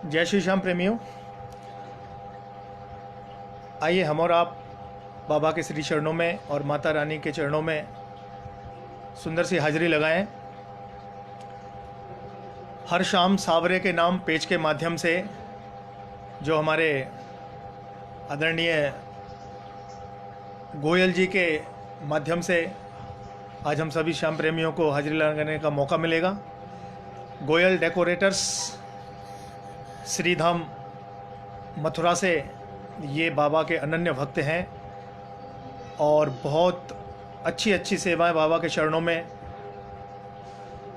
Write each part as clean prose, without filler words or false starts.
जय श्री श्याम प्रेमियों, आइए हम और आप बाबा के श्री चरणों में और माता रानी के चरणों में सुंदर सी हाजिरी लगाएं। हर शाम सावरे के नाम पेज के माध्यम से जो हमारे आदरणीय गोयल जी के माध्यम से आज हम सभी श्याम प्रेमियों को हाजिरी लगाने का मौका मिलेगा। गोयल डेकोरेटर्स श्रीधाम मथुरा से ये बाबा के अनन्य भक्त हैं और बहुत अच्छी अच्छी सेवाएं बाबा के चरणों में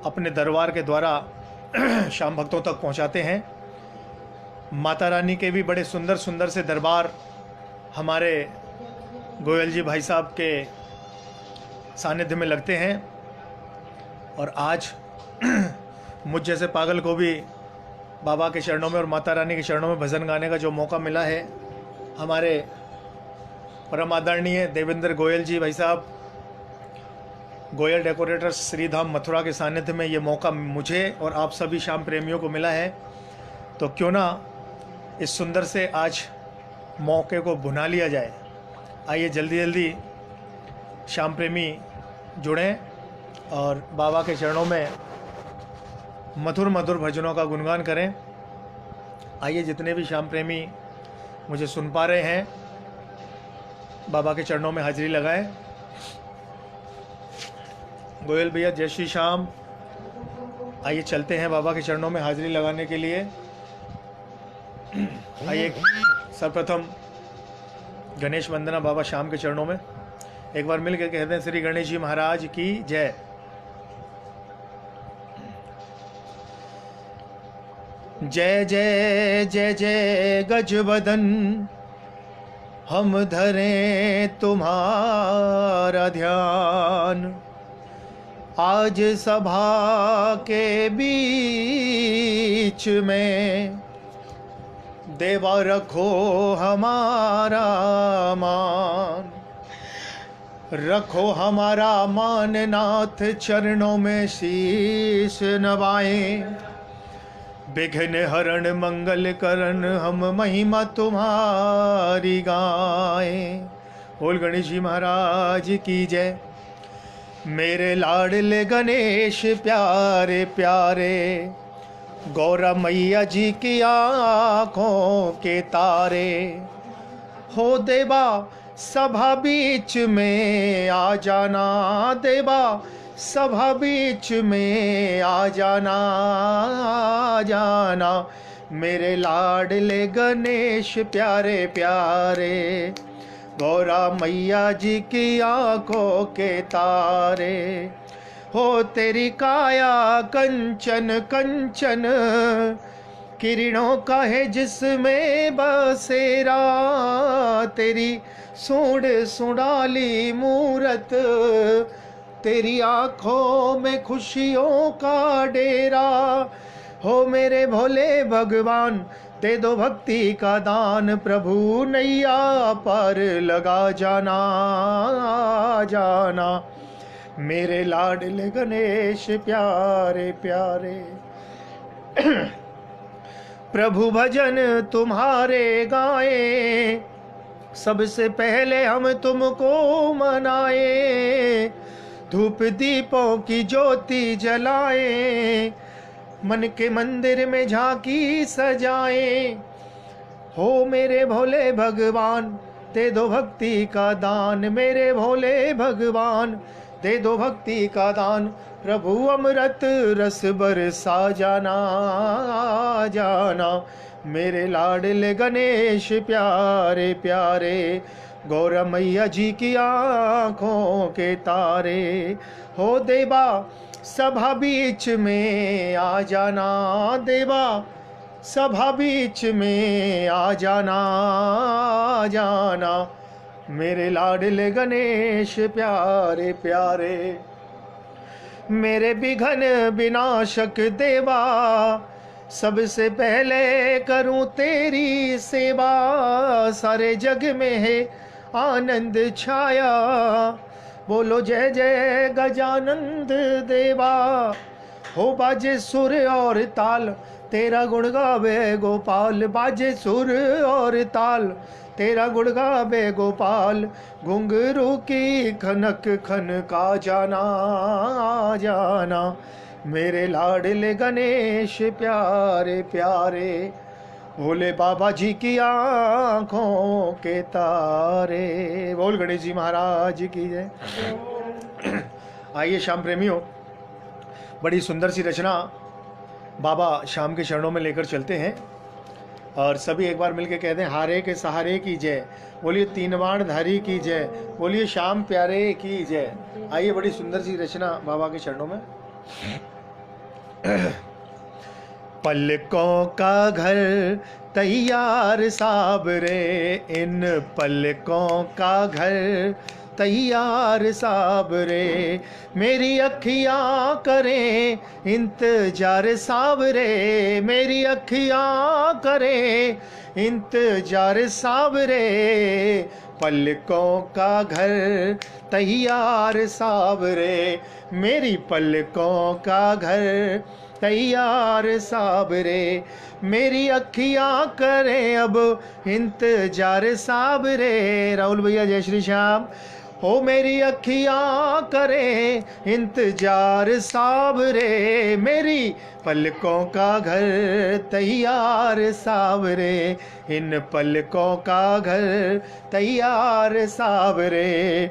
अपने दरबार के द्वारा शाम भक्तों तक पहुंचाते हैं। माता रानी के भी बड़े सुंदर सुंदर से दरबार हमारे गोयल जी भाई साहब के सानिध्य में लगते हैं और आज मुझ जैसे पागल को भी बाबा के चरणों में और माता रानी के चरणों में भजन गाने का जो मौका मिला है, हमारे परम आदरणीय देवेंद्र गोयल जी भाई साहब गोयल डेकोरेटर्स श्रीधाम मथुरा के सानिध्य में ये मौका मुझे और आप सभी श्याम प्रेमियों को मिला है, तो क्यों ना इस सुंदर से आज मौके को भुना लिया जाए। आइए जल्दी जल्दी श्याम प्रेमी जुड़ें और बाबा के चरणों में मधुर मधुर भजनों का गुणगान करें। आइए जितने भी श्याम प्रेमी मुझे सुन पा रहे हैं, बाबा के चरणों में हाजिरी लगाएं। गोयल भैया जय श्री श्याम। आइए चलते हैं बाबा के चरणों में हाजिरी लगाने के लिए। आइए सर्वप्रथम गणेश वंदना बाबा श्याम के चरणों में एक बार मिलकर कहते हैं, श्री गणेश जी महाराज की जय। जय जय जय जय गजवदन, हम धरें तुम्हारा ध्यान। आज सभा के बीच में देवा रखो हमारा मान। रखो हमारा मान नाथ, चरणों में शीश नवाएं। विघ्न हरण मंगल करण, हम महिमा तुम्हारी गाएं। बोल गणेश जी महाराज की जय। मेरे लाडले गणेश प्यारे प्यारे, गौरा मैया जी की आँखों के तारे। हो देवा सभा बीच में आ जाना, देवा सभा बीच में आ जाना, आ जाना। मेरे लाडले गणेश प्यारे प्यारे, गौरा मैया जी की आँखों के तारे। हो तेरी काया कंचन कंचन, किरणों का है जिसमें बसेरा। तेरी सूंड सुडाली मूरत, तेरी आँखों में खुशियों का डेरा। हो मेरे भोले भगवान, दे दो भक्ति का दान। प्रभु नैया पर लगा जाना, जाना। मेरे लाडले गणेश प्यारे प्यारे, प्रभु भजन तुम्हारे गाए। सबसे पहले हम तुमको मनाए, धूप दीपों की ज्योति जलाए। मन के मंदिर में झांकी सजाए। हो मेरे भोले भगवान, दे दो भक्ति का दान। मेरे भोले भगवान, दे दो भक्ति का दान। प्रभु अमृत रस बरसा जाना, जाना। मेरे लाडले गणेश प्यारे प्यारे, गौरा मैया जी की आँखों के तारे। हो देवा सभा बीच में आ जाना, देवा सभा बीच में आ जाना, आ जाना। मेरे लाडले गणेश प्यारे प्यारे, मेरे विघ्न विनाशक देवा। सबसे पहले करूं तेरी सेवा, सारे जग में है आनंद छाया। बोलो जय जय गजानंद देवा। हो बाजे सुर और ताल, तेरा गुण गावे गोपाल, बाजे सुर और ताल, तेरा गुण गावे गोपाल, घुंघरू की खनक खन का जाना जाना, मेरे लाडले गणेश प्यारे प्यारे, भोले बाबा जी की आंखों के तारे। बोल गणेश जी महाराज की जय। आइए श्याम प्रेमियों, बड़ी सुंदर सी रचना बाबा श्याम के चरणों में लेकर चलते हैं, और सभी एक बार मिलकर कहते हैं हारे के सहारे की जय, बोलिए तीन बाण धारी की जय, बोलिए श्याम प्यारे की जय। आइए बड़ी सुंदर सी रचना बाबा के चरणों में। पलकों का घर तैयार साबरे, इन पलकों का घर तैयार साबरे, मेरी अखियाँ करें इंतजार साबरे, मेरी अखियाँ करें इंतजार साबरे, पलकों का घर तैयार साबरे, मेरी पलकों का घर तैयार साबरे, मेरी अखियाँ करें अब इंतजार साबरे। राहुल भैया जय श्री श्याम। हो मेरी अखियाँ करें इंतजार साबरे, मेरी पलकों का घर तैयार साबरे, इन पलकों का घर तैयार साबरे।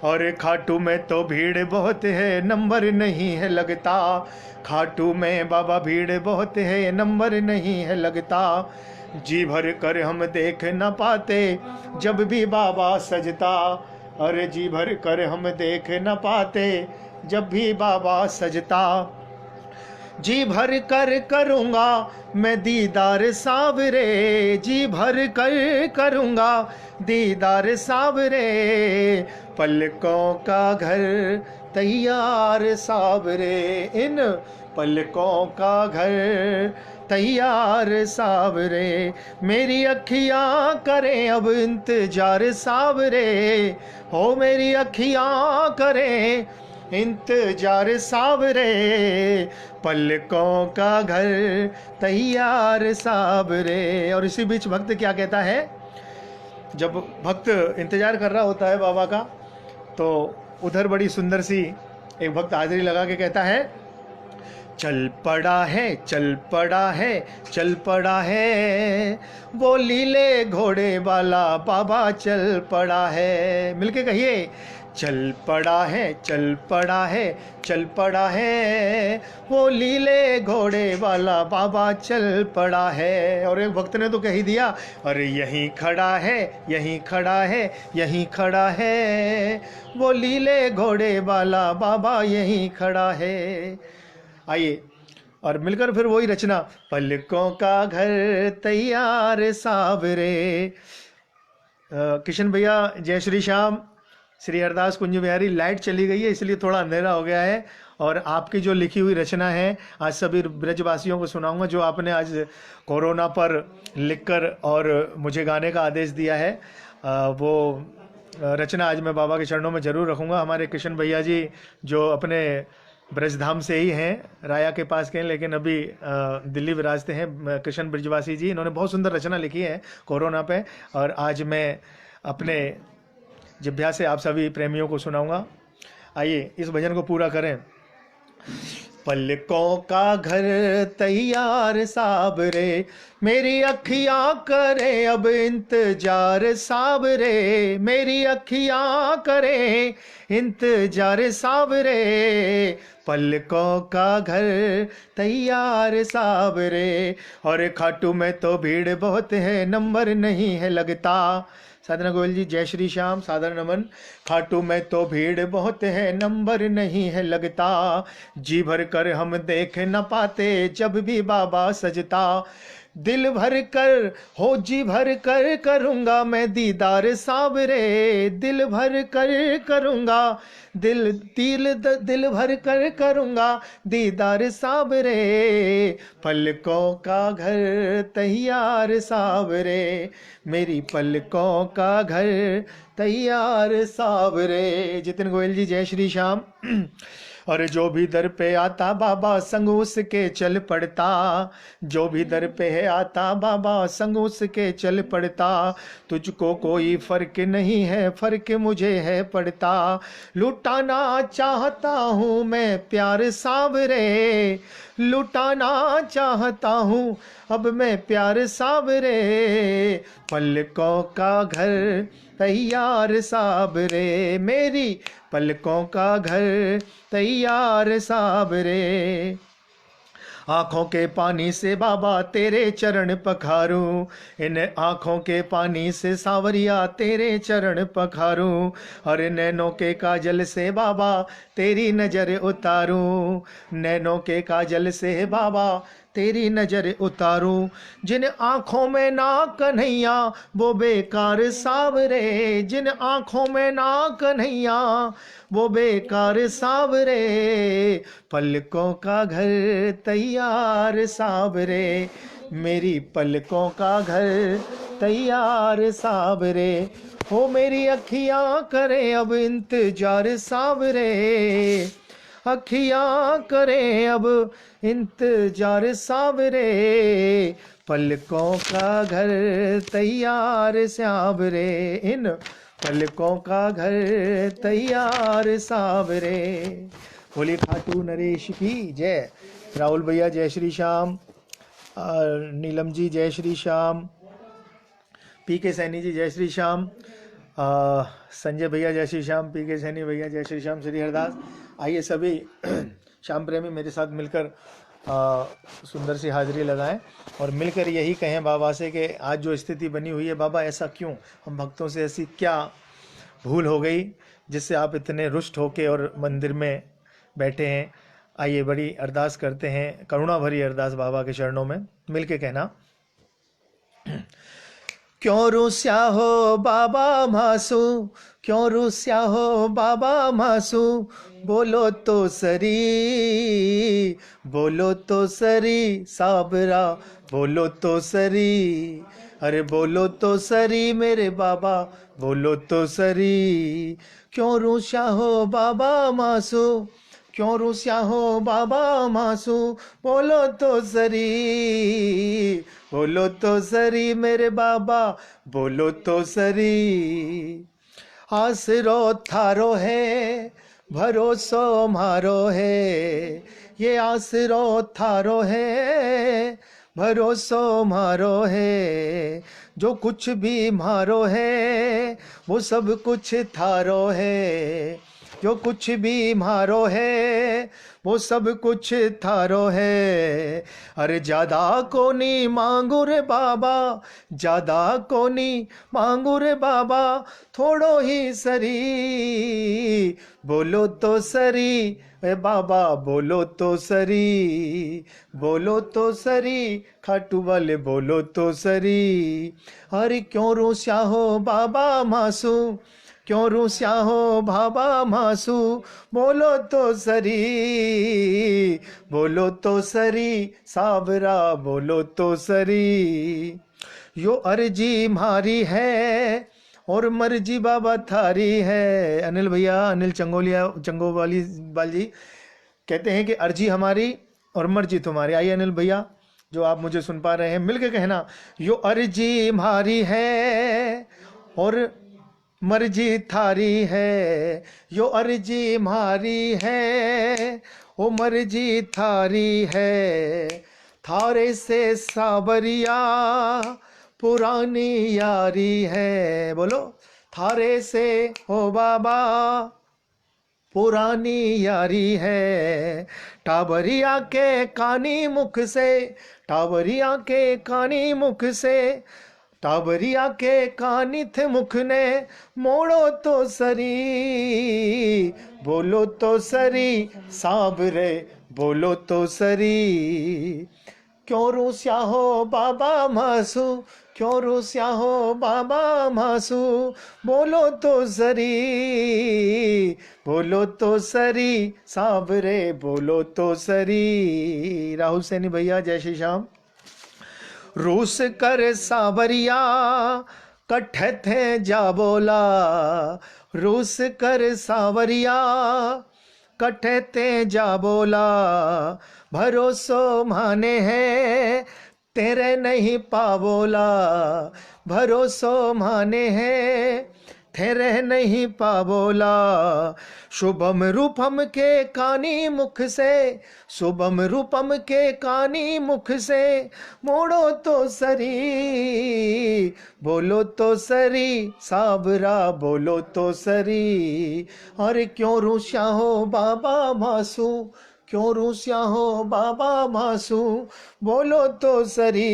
और खाटू में तो भीड़ बहुत है, नंबर नहीं है लगता, खाटू में बाबा भीड़ बहुत है, नंबर नहीं है लगता, जी भर कर हम देख न पाते जब भी बाबा सजता, अरे जी भर कर हम देख न पाते जब भी बाबा सजता, जी भर कर करूँगा मैं दीदार साबरे, जी भर कर करूँगा दीदार साबरे, पलकों का घर तैयार साबरे, इन पलकों का घर तैयार साबरे, मेरी अखियाँ करें अब इंतजार साबरे, हो मेरी अखियाँ करें इंतजार साबरे, पलकों का घर तैयार साबरे। और इसी बीच भक्त क्या कहता है, जब भक्त इंतजार कर रहा होता है बाबा का, तो उधर बड़ी सुंदर सी एक भक्त हाजिरी लगा के कहता है, चल पड़ा है चल पड़ा है चल पड़ा है, वो लीले घोड़े वाला बाबा चल पड़ा है। मिलके कहिए, चल पड़ा है चल पड़ा है चल पड़ा है, वो लीले घोड़े वाला बाबा चल पड़ा है। और एक भक्त ने तो कह ही दिया, अरे यहीं खड़ा है यहीं खड़ा है यहीं खड़ा है, वो लीले घोड़े वाला बाबा यहीं खड़ा है। आइए और मिलकर फिर वही रचना, पलकों का घर तैयार साबरे। किशन भैया जय श्री श्याम। श्री हरदास कुंज बिहारी, लाइट चली गई है इसलिए थोड़ा अंधेरा हो गया है, और आपकी जो लिखी हुई रचना है आज सभी ब्रजवासियों को सुनाऊंगा, जो आपने आज कोरोना पर लिखकर और मुझे गाने का आदेश दिया है, वो रचना आज मैं बाबा के चरणों में ज़रूर रखूंगा। हमारे किशन भैया जी जो अपने ब्रजधाम से ही हैं, राया के पास के हैं, लेकिन अभी दिल्ली विराजते हैं, कृष्ण ब्रजवासी जी, इन्होंने बहुत सुंदर रचना लिखी है कोरोना पे, और आज मैं अपने जिभ्या से आप सभी प्रेमियों को सुनाऊंगा। आइए इस भजन को पूरा करें। पलकों का घर तैयार साबरे, मेरी अखियाँ करें अब इंतजार साबरे, मेरी अखियाँ करें इंतजार साबरे, पलकों का घर तैयार साबरे। और खाटू में तो भीड़ बहुत है, नंबर नहीं है लगता। साधना गोयल जी जय श्री श्याम, सादर नमन। खाटू में तो भीड़ बहुत है, नंबर नहीं है लगता, जी भर कर हम देख न पाते जब भी बाबा सजता, दिल भर कर हो जी भर कर करूँगा मैं दीदार साबरे, दिल भर कर करूँगा दिल भर कर करूँगा दीदार साबरे, पलकों का घर तैयार साबरे, मेरी पलकों का घर तैयार साबरे। जितिन गोयल जी जय श्री श्याम। और जो भी दर पे आता बाबा संग उसके चल पड़ता, जो भी दर पे है आता बाबा संग उसके चल पड़ता। तुझको कोई फर्क नहीं है, फर्क मुझे है पड़ता। लुटाना चाहता हूँ मैं प्यार सावरे, लुटाना चाहता हूँ अब मैं प्यार सावरे। पलकों का घर तैयार सावरे, मेरी पलकों का घर तैयार सावरे। आँखों के पानी से बाबा तेरे चरण पखारूं, इन आँखों के पानी से सावरिया तेरे चरण पखारूं। और नैनों के काजल से बाबा तेरी नज़र उतारूं, नैनों के काजल से बाबा तेरी नज़र उतारूं। जिन आँखों में ना कन्हैया वो बेकार सावरे, जिन आँखों में ना कन्हैया वो बेकार सावरे। पलकों का घर तैयार सावरे, मेरी पलकों का घर तैयार सावरे। हो मेरी अखियाँ करें अब इंतजार सावरे, अखियाँ करें अब इंतजार सावरे। पलकों का घर तैयार सावरे, इन पलकों का घर तैयार सावरे। बोले खाटू नरेश की जय। राहुल भैया जय श्री श्याम, नीलम जी जय श्री श्याम, पी के सैनी जी जय श्री श्याम, संजय भैया जय श्री श्याम, पी के सैनी भैया जय श्री श्याम, श्री हरदास। आइए सभी श्याम प्रेमी मेरे साथ मिलकर सुंदर सी हाजिरी लगाएं और मिलकर यही कहें बाबा से कि आज जो स्थिति बनी हुई है बाबा ऐसा क्यों, हम भक्तों से ऐसी क्या भूल हो गई जिससे आप इतने रुष्ट होके और मंदिर में बैठे हैं। आइए बड़ी अरदास करते हैं, करुणा भरी अरदास बाबा के चरणों में मिलके कहना। क्यों रुस्या हो बाबा मासू, क्यों रुस्या हो बाबा मासू, बोलो तो सरी, बोलो तो सरी साबरा, बोलो तो सरी। अरे बोलो तो सरी मेरे बाबा, बोलो तो सरी। क्यों रुस्या हो बाबा मासू, क्यों रुस्या हो बाबा मासू, बोलो तो सरी, बोलो तो सरी मेरे बाबा, बोलो तो सरी। आसरो थारो है भरोसो मारो है, ये आसरो थारो है भरोसो मारो है। जो कुछ भी मारो है वो सब कुछ थारो है, जो कुछ भी मारो है वो सब कुछ थारो है। अरे ज्यादा को नी मांगू रे बाबा, ज्यादा को नी मांगू रे बाबा, थोड़ो ही सरी, बोलो तो सरी ए बाबा, बोलो तो सरी, बोलो तो सरी खाटू वाले, बोलो तो सरी। अरे क्यों रुस्या हो बाबा मासू, क्यों रुस्या हो बाबा मासू, बोलो तो सरी, बोलो तो सरी साबरा, बोलो तो सरी। यो अर्जी मारी है और मर्जी बाबा थारी है। अनिल भैया, अनिल चंगोवाली जी कहते हैं कि अर्जी हमारी और मर्जी तुम्हारी। आइए अनिल भैया जो आप मुझे सुन पा रहे हैं मिलके कहना, यो अर्जी हमारी है और मर्जी थारी है, यो अर्जी हमारी है ओ मर्जी थारी है। थारे से सावरिया पुरानी यारी है, बोलो थारे से हो बाबा पुरानी यारी है। टाबरिया के कानी मुख से, टाबरिया के कानी मुख से, टाबरिया के कानी थे मुख ने, मोड़ो तो सरी, बोलो तो सरी साबरे, बोलो तो सरी। क्यों रुस्या हो बाबा मासू, क्यों रुस्या हो बाबा मासू, बोलो तो सरी, बोलो तो सरी साबरे, बोलो तो सरी। राहुल सैनी भैया जय श्री श्याम। रूस कर सावरिया कट्ठे थे जा बोला, रूस कर सावरिया कठे ते जा बोला, भरोसो माने है तेरे नहीं पावोला, भरोसो माने है तेरे नहीं पावोला। शुभम रूपम के कानी मुख से, शुभम रूपम के कानी मुख से, मोड़ो तो सरी, बोलो तो सरी, साबरा बोलो तो सरी। अरे क्यों रूठा हो बाबा मासू, क्यों रूठा हो बाबा मासू, बोलो तो सरी,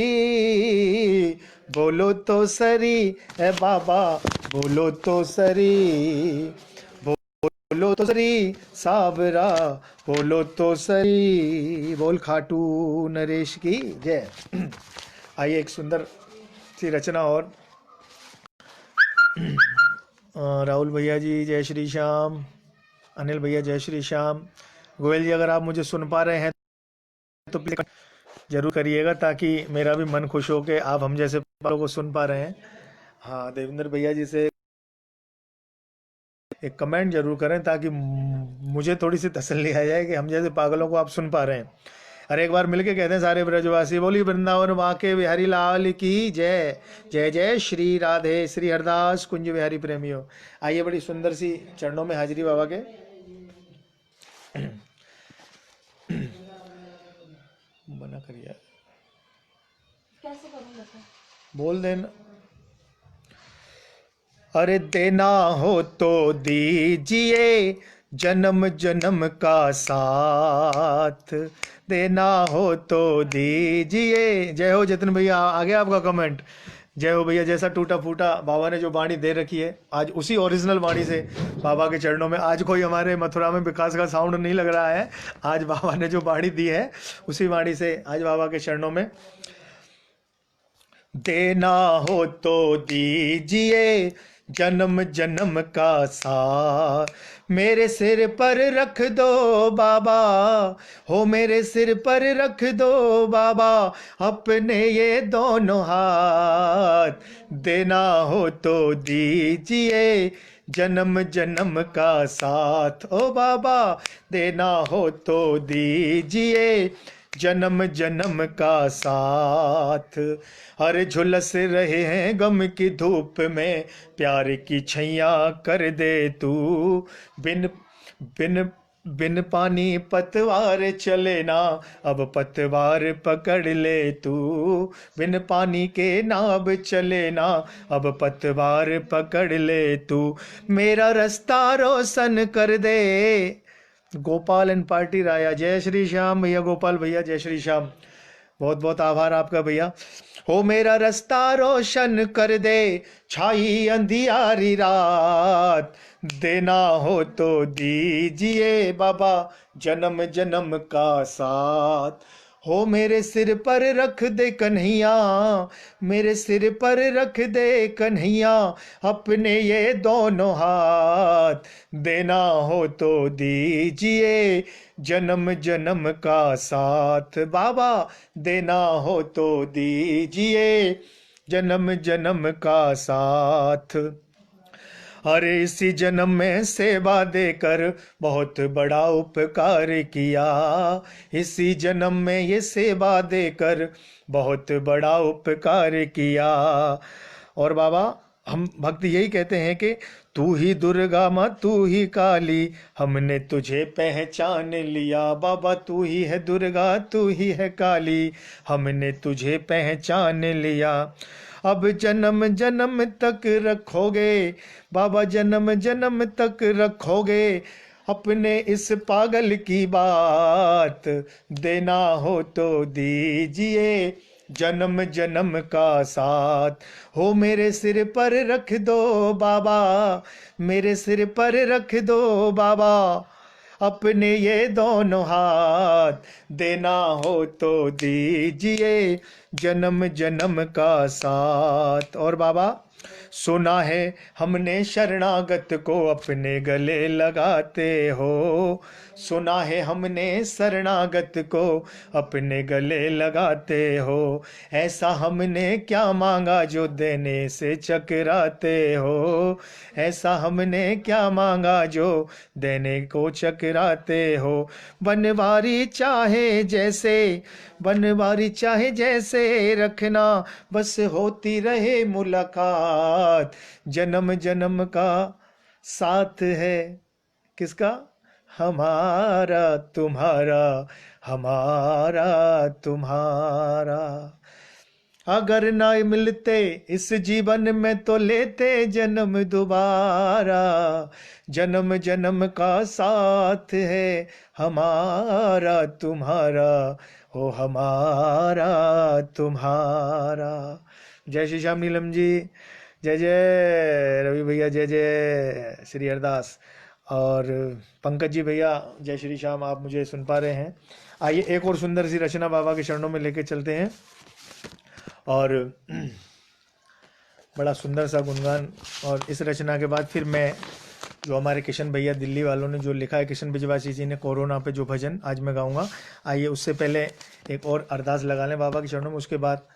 बोलो तो सरी, ए बाबा बोलो तो सरी, बोलो तो सरी, साबरा बोलो तो सरी। बोल खाटू नरेश की जय। आइए एक सुंदर सी रचना और। राहुल भैया जी जय श्री श्याम, अनिल भैया जय श्री श्याम। गोयल जी अगर आप मुझे सुन पा रहे हैं तो प्लीज जरूर करिएगा, ताकि मेरा भी मन खुश हो कि आप हम जैसे लोगों को सुन पा रहे हैं। हाँ, देवेंद्र भैया जी से एक कमेंट जरूर करें, ताकि मुझे थोड़ी सी तसल्ली आ जाए कि हम जैसे पागलों को आप सुन पा रहे हैं। अरे एक बार मिलके कहते हैं सारे ब्रजवासी, बोली वृंदावन वाके बिहारी लाल की जय। जय जय श्री राधे श्री हरदास कुंज बिहारी प्रेमियों। आइए बड़ी सुंदर सी चरणों में हाजिरी बाबा के। मना करिए, कैसे करूंगा, बोल देना। अरे देना हो तो दीजिए जन्म जन्म का साथ, देना हो तो दीजिए। जय हो जतिन भैया, आ गया आपका कमेंट। जय हो भैया। जैसा टूटा फूटा बाबा ने जो वाणी दे रखी है, आज उसी ओरिजिनल वाणी से बाबा के चरणों में। आज कोई हमारे मथुरा में विकास का साउंड नहीं लग रहा है, आज बाबा ने जो वाणी दी है उसी वाणी से आज बाबा के चरणों में। देना हो तो दीजिए जन्म जन्म का साथ, मेरे सिर पर रख दो बाबा, हो मेरे सिर पर रख दो बाबा, अपने ये दोनों हाथ। देना हो तो दीजिए जन्म जन्म का साथ, ओ बाबा देना हो तो दीजिए जन्म जन्म का साथ। अरे झुलस रहे हैं गम की धूप में, प्यार की छैया कर दे तू, बिन बिन बिन पानी पतवार चले ना, अब पतवार पकड़ ले तू, बिन पानी के नाव चले ना, अब पतवार पकड़ ले तू, मेरा रास्ता रोशन कर दे। गोपाल एंड पार्टी राया, जय श्री श्याम भैया। गोपाल भैया जय श्री श्याम, बहुत बहुत आभार आपका भैया। हो मेरा रास्ता रोशन कर दे, छाई अंधियारी रात, देना हो तो दीजिए बाबा जन्म जन्म का साथ। हो मेरे सिर पर रख दे कन्हैया, मेरे सिर पर रख दे कन्हैया, अपने ये दोनों हाथ। देना हो तो दीजिए जन्म जन्म का साथ, बाबा देना हो तो दीजिए जन्म जन्म का साथ। अरे इसी जन्म में सेवा देकर बहुत बड़ा उपकार किया, इसी जन्म में ये सेवा देकर बहुत बड़ा उपकार किया। और बाबा हम भक्त यही कहते हैं कि तू ही दुर्गा माँ तू ही काली, हमने तुझे पहचान लिया। बाबा तू ही है दुर्गा तू ही है काली, हमने तुझे पहचान लिया। अब जन्म जन्म तक रखोगे बाबा, जन्म जन्म तक रखोगे अपने इस पागल की बात। देना हो तो दीजिए जन्म जन्म का साथ। हो मेरे सिर पर रख दो बाबा, मेरे सिर पर रख दो बाबा, अपने ये दोनों हाथ। देना हो तो दीजिए जन्म जन्म का साथ। और बाबा सुना है हमने शरणागत को अपने गले लगाते हो। सुना है हमने शरणागत को अपने गले लगाते हो। ऐसा हमने क्या मांगा जो देने से चकराते हो। ऐसा हमने क्या मांगा जो देने को चकराते हो। बनवारी चाहे जैसे, बनवारी चाहे जैसे रखना, बस होती रहे मुलाकात। जन्म जन्म का साथ है किसका? हमारा तुम्हारा, हमारा तुम्हारा। अगर ना मिलते इस जीवन में तो लेते जन्म दोबारा। जन्म जन्म का साथ है हमारा तुम्हारा, हो हमारा तुम्हारा। जय श्री श्याम नीलम जी, जय जय रवि भैया, जय जय श्री हरदास और पंकज जी भैया, जय श्री श्याम। आप मुझे सुन पा रहे हैं? आइए एक और सुंदर सी रचना बाबा के चरणों में लेके चलते हैं। और बड़ा सुंदर सा गुणगान, और इस रचना के बाद फिर मैं जो हमारे किशन भैया दिल्ली वालों ने जो लिखा है, किशन बिजवासी जी ने, कोरोना पे जो भजन आज मैं गाऊंगा। आइए उससे पहले एक और अरदास लगा लें बाबा के चरणों में। उसके बाद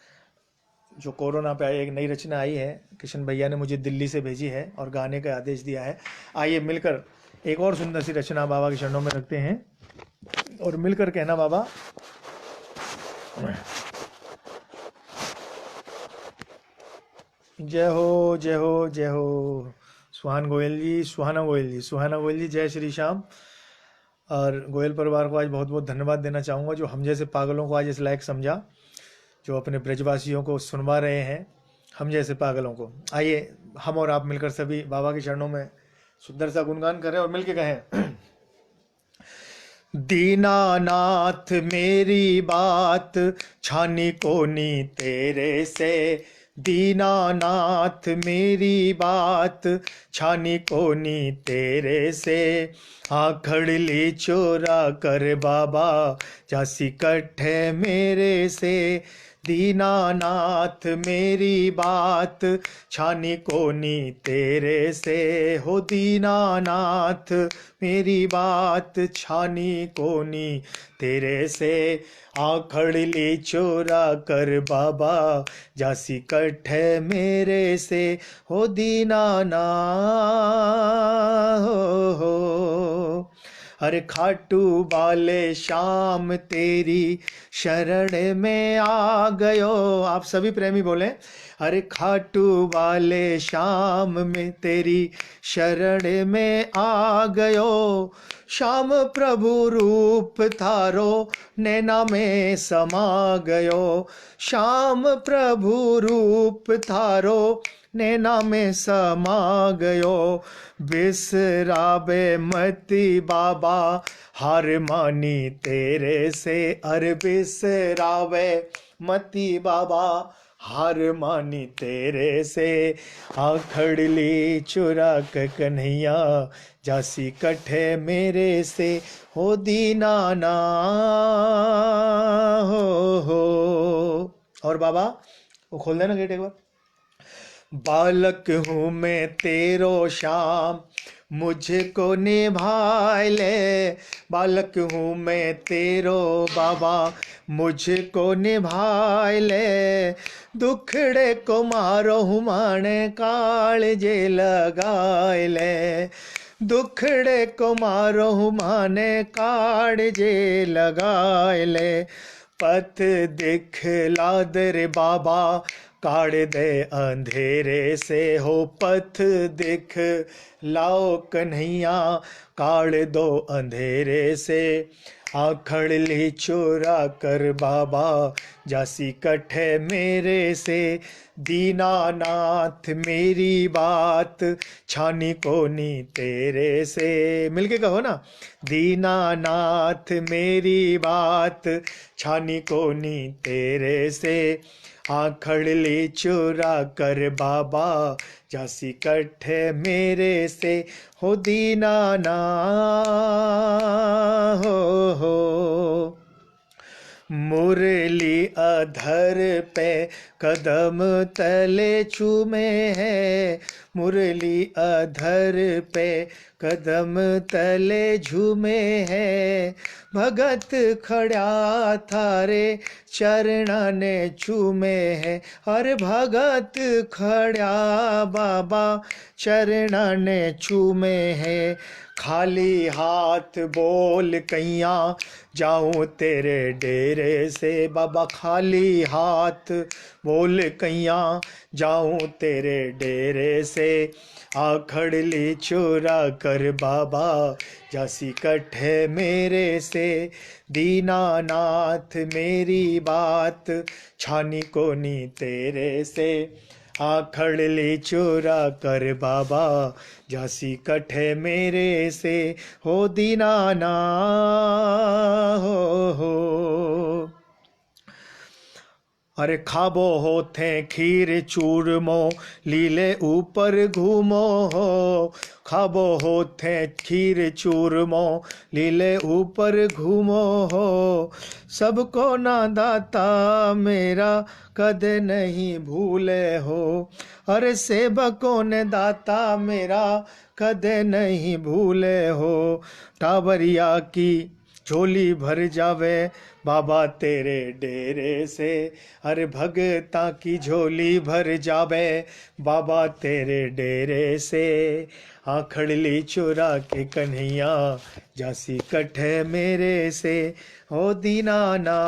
जो कोरोना पे आई एक नई रचना आई है, किशन भैया ने मुझे दिल्ली से भेजी है और गाने का आदेश दिया है। आइए मिलकर एक और सुंदर सी रचना बाबा के चरणों में रखते हैं और मिलकर कहना बाबा। जय हो जय हो जय हो। सुहान गोयल जी, सुहाना गोयल जी, सुहाना गोयल जी, जय श्री श्याम। और गोयल परिवार को आज बहुत बहुत धन्यवाद देना चाहूँगा जो हम जैसे पागलों को आज इस लायक समझा, जो अपने ब्रजवासियों को सुनवा रहे हैं, हम जैसे पागलों को। आइए हम और आप मिलकर सभी बाबा के चरणों में सुंदर सा गुणगान करें और मिलके कहें। दीनानाथ मेरी बात छानी कोनी तेरे से। दीनानाथ मेरी बात छानी कोनी तेरे से। आखड़ ली चोरा कर बाबा जासी कट्ठे मेरे से। दीनानाथ मेरी बात छानी कोनी तेरे से। हो दीनानाथ मेरी बात छानी कोनी तेरे से। आखड़ ली चोरा कर बाबा जासी कट्ठे मेरे से। हो दीनानाथ हो। अरे खाटू वाले शाम तेरी शरण में आ गयो। आप सभी प्रेमी बोले, अरे खाटू वाले शाम में तेरी शरण में आ गयो। श्याम प्रभु रूप थारो नैना में समा गयो। श्याम प्रभु रूप थारो नैना में समा गयो। बिसराबे मती बाबा हार मानी तेरे से। अरे बिसराबे मती बाबा हार मानी तेरे से। आखड़ ली चुरा के कन्हैया जासी कट्ठे मेरे से। हो दीनाना हो। और बाबा वो खोल देना गेट एक बार। बालक हूँ मैं तेरो श्याम मुझको निभाए ले। बालक हूँ मैं तेरो बाबा मुझको निभाए ले। दुखड़े को मारो हुमाने कालजे लगाए ले। दुखड़े को मारो हुमाने कालजे लगाए ले। पथ दिखला दे रे बाबा काढ़ दे अंधेरे से। हो पथ दिख लाओ कन्हैया काढ़ दो अंधेरे से। आखड़ ली चोरा कर बाबा जासी कट्ठे मेरे से। दीनानाथ मेरी बात छानी कोनी तेरे से। मिलके कहो ना, दीनानाथ मेरी बात छानी कोनी तेरे से। आखड़ ली चुरा कर बाबा जासी कट्ठे मेरे से। हो दीनाना हो। मुरली अधर पे कदम तले चूमे है, मुरली अधर पे कदम तले झूमे है, भगत खड़ा थारे चरणा ने चूमे है, हर भगत खड़ा बाबा चरणा ने चूमे है। खाली हाथ बोल कैया जाऊं तेरे डेरे से, बाबा खाली हाथ बोल कैया जाऊं तेरे डेरे से, आखड़ ली चुरा कर बाबा जासी कट्ठे मेरे से, दीनानाथ मेरी बात छानी कोनी तेरे से, आखड़ ली चुरा कर बाबा जासी कट्ठे मेरे से, हो दीनाना हो। अरे खाबो होथे खीर चूरमो लीले ऊपर घूमो हो, खाबो होथे खीर चूरमो लीले ऊपर घूमो हो, सबको ना दाता मेरा कदे नहीं भूले हो, अरे सेवकों ने दाता मेरा कदे नहीं भूले हो, टाबरिया की झोली भर जावे बाबा तेरे डेरे से, अरे भगता की झोली भर जावे बाबा तेरे डेरे से, आखड़ ली चुरा के कन्हैया जासी कट्ठे मेरे से, हो दीनाना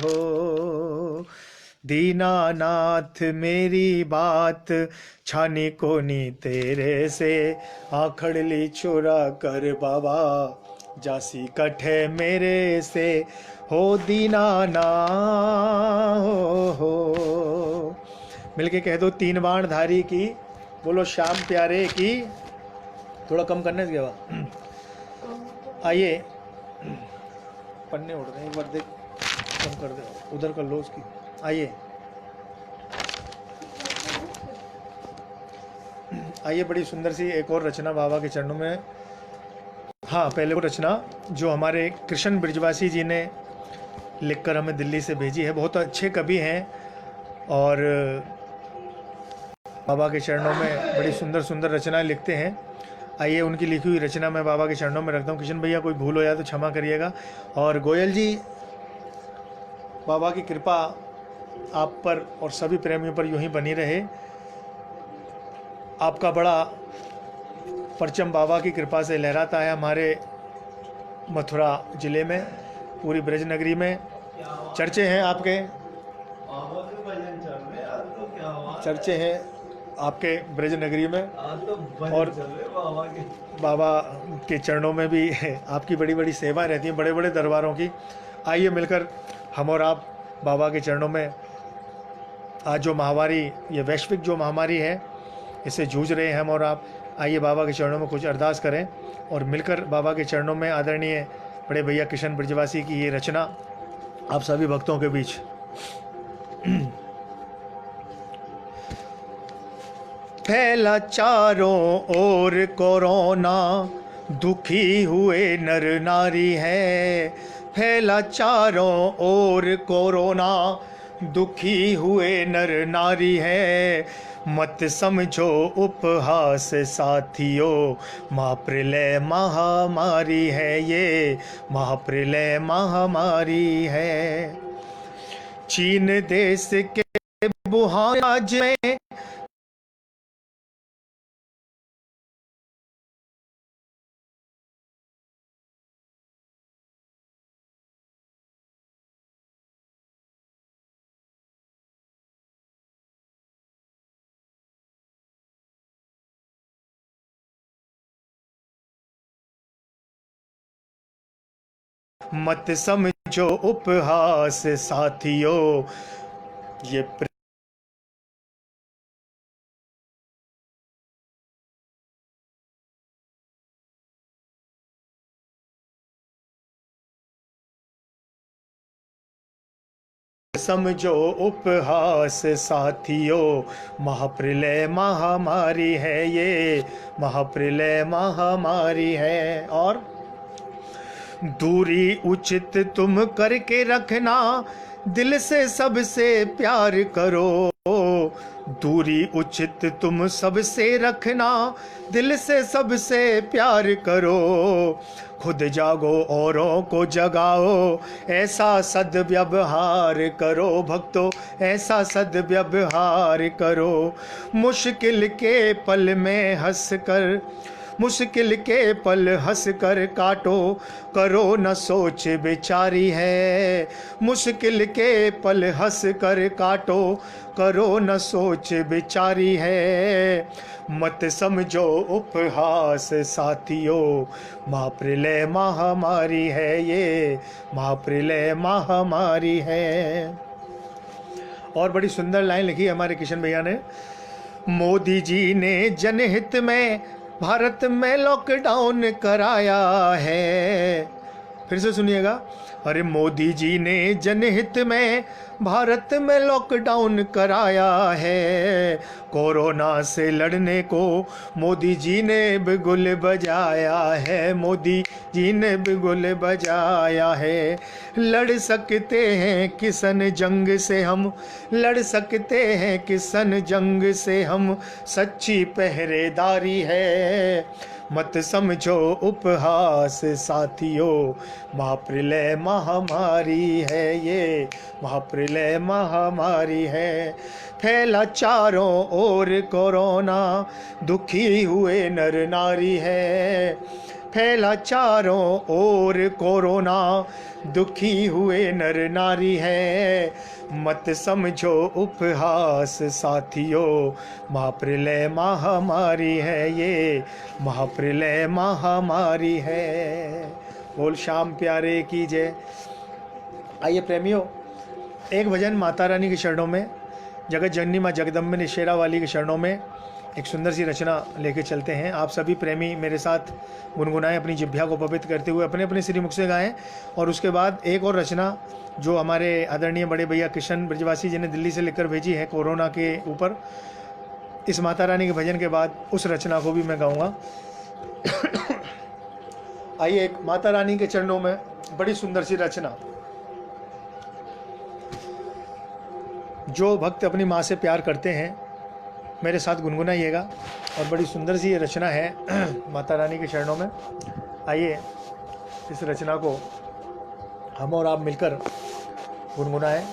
हो। दीनानाथ मेरी बात छानी कोनी तेरे से, आखड़ ली चुरा कर बाबा जासी कट्ठे मेरे से, हो दीनाना हो। मिलके कह दो तीन बाण धारी की, बोलो श्याम प्यारे की। थोड़ा कम करने से क्या, आइए पन्ने उड़ रहे हैं, एक बार देख कम कर दो, उधर कर लो उसकी। आइए आइए, बड़ी सुंदर सी एक और रचना बाबा के चरणों में। हाँ, पहले वो रचना जो हमारे कृष्ण ब्रिजवासी जी ने लिखकर हमें दिल्ली से भेजी है, बहुत अच्छे कवि हैं और बाबा के चरणों में बड़ी सुंदर सुंदर रचनाएं लिखते हैं। आइए उनकी लिखी हुई रचना मैं बाबा के चरणों में रखता हूँ। किशन भैया कोई भूल हो जाए तो क्षमा करिएगा। और गोयल जी, बाबा की कृपा आप पर और सभी प्रेमियों पर यूं ही बनी रहे। आपका बड़ा परचम बाबा की कृपा से लहराता है हमारे मथुरा ज़िले में, पूरी ब्रजनगरी में। चर्चे हैं आपके, चर्चे हैं आपके ब्रजनगरी में, और बाबा के चरणों में भी आपकी बड़ी बड़ी सेवाएं रहती हैं, बड़े बड़े दरबारों की। आइए मिलकर हम और आप बाबा के चरणों में आज जो महामारी, ये वैश्विक जो महामारी है, इससे जूझ रहे हैं हम और आप। आइए बाबा के चरणों में कुछ अरदास करें और मिलकर बाबा के चरणों में आदरणीय बड़े भैया किशन ब्रिजवासी की ये रचना आप सभी भक्तों के बीच। फैला चारों ओर कोरोना, दुखी हुए नर नारी है। फैला चारों ओर कोरोना, दुखी हुए नर नारी है। मत समझो उपहास साथियों, महाप्रलय महामारी है ये, महाप्रलय महामारी है। चीन देश के वुहान राज्य में मत समझो उपहास साथियों, ये समझो उपहास साथियों, महाप्रलय महामारी है ये, महाप्रलय महामारी है। और दूरी उचित तुम करके रखना, दिल से सबसे प्यार करो। दूरी उचित तुम सबसे रखना, दिल से सबसे प्यार करो। खुद जागो औरों को जगाओ, ऐसा सद्व्यवहार करो भक्तों, ऐसा सद्व्यवहार करो। मुश्किल के पल में हंस कर, मुश्किल के पल हंस कर काटो, करो न सोच बेचारी है। मुश्किल के पल हंस कर काटो, करो न सोच बेचारी है। मत समझो उपहास साथियों, महाप्रलय महामारी है ये, महाप्रलय महामारी है। और बड़ी सुंदर लाइन लिखी है हमारे किशन भैया ने। मोदी जी ने जनहित में भारत में लॉकडाउन कराया है। फिर से सुनिएगा। अरे मोदी जी ने जनहित में भारत में लॉकडाउन कराया है। कोरोना से लड़ने को मोदी जी ने बिगुल बजाया है, मोदी जी ने बिगुल बजाया है। लड़ सकते हैं किसन जंग से हम, लड़ सकते हैं किसन जंग से हम, सच्ची पहरेदारी है। मत समझो उपहास साथियों, महाप्रलय महामारी है ये, महाप्रलय महामारी है। फैला चारों ओर कोरोना, दुखी हुए नर नारी है। फैला चारों ओर कोरोना, दुखी हुए नर नारी है। मत समझो उपहास साथियों, महाप्रलय महामारी है ये, महाप्रलय महामारी है। बोल श्याम प्यारे की जय। आइए प्रेमियों, एक भजन माता रानी के चरणों में, जगत जननी माँ जगदम्बिनी शेरा वाली के चरणों में एक सुंदर सी रचना लेके चलते हैं। आप सभी प्रेमी मेरे साथ गुनगुनाएं, अपनी जिह्वा को पवित्र करते हुए अपने अपने श्रीमुख से गाएं। और उसके बाद एक और रचना जो हमारे आदरणीय बड़े भैया किशन ब्रजवासी जी ने दिल्ली से लिखकर भेजी है कोरोना के ऊपर, इस माता रानी के भजन के बाद उस रचना को भी मैं गाऊंगा। आइए, एक माता रानी के चरणों में बड़ी सुंदर सी रचना। जो भक्त अपनी माँ से प्यार करते हैं मेरे साथ गुनगुनाइएगा। और बड़ी सुंदर सी ये रचना है माता रानी के चरणों में। आइए इस रचना को हम और आप मिलकर गुनगुनाएं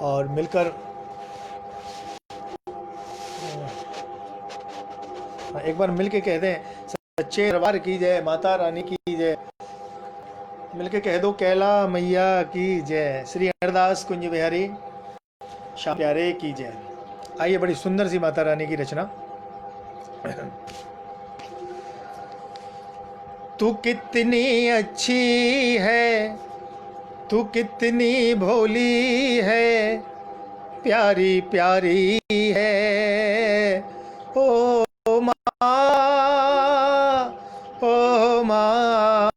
और मिलकर एक बार मिल के कह दें, सच्चे दरबार की जय, माता रानी की जय। मिलके कह दो, कैला मैया की जय, श्री हरदास कुंज बिहारी श्याम प्यारे की जय। आइए, बड़ी सुंदर सी माता रानी की रचना। तू कितनी अच्छी है, तू कितनी भोली है, प्यारी प्यारी है ओ माँ, ओ माँ,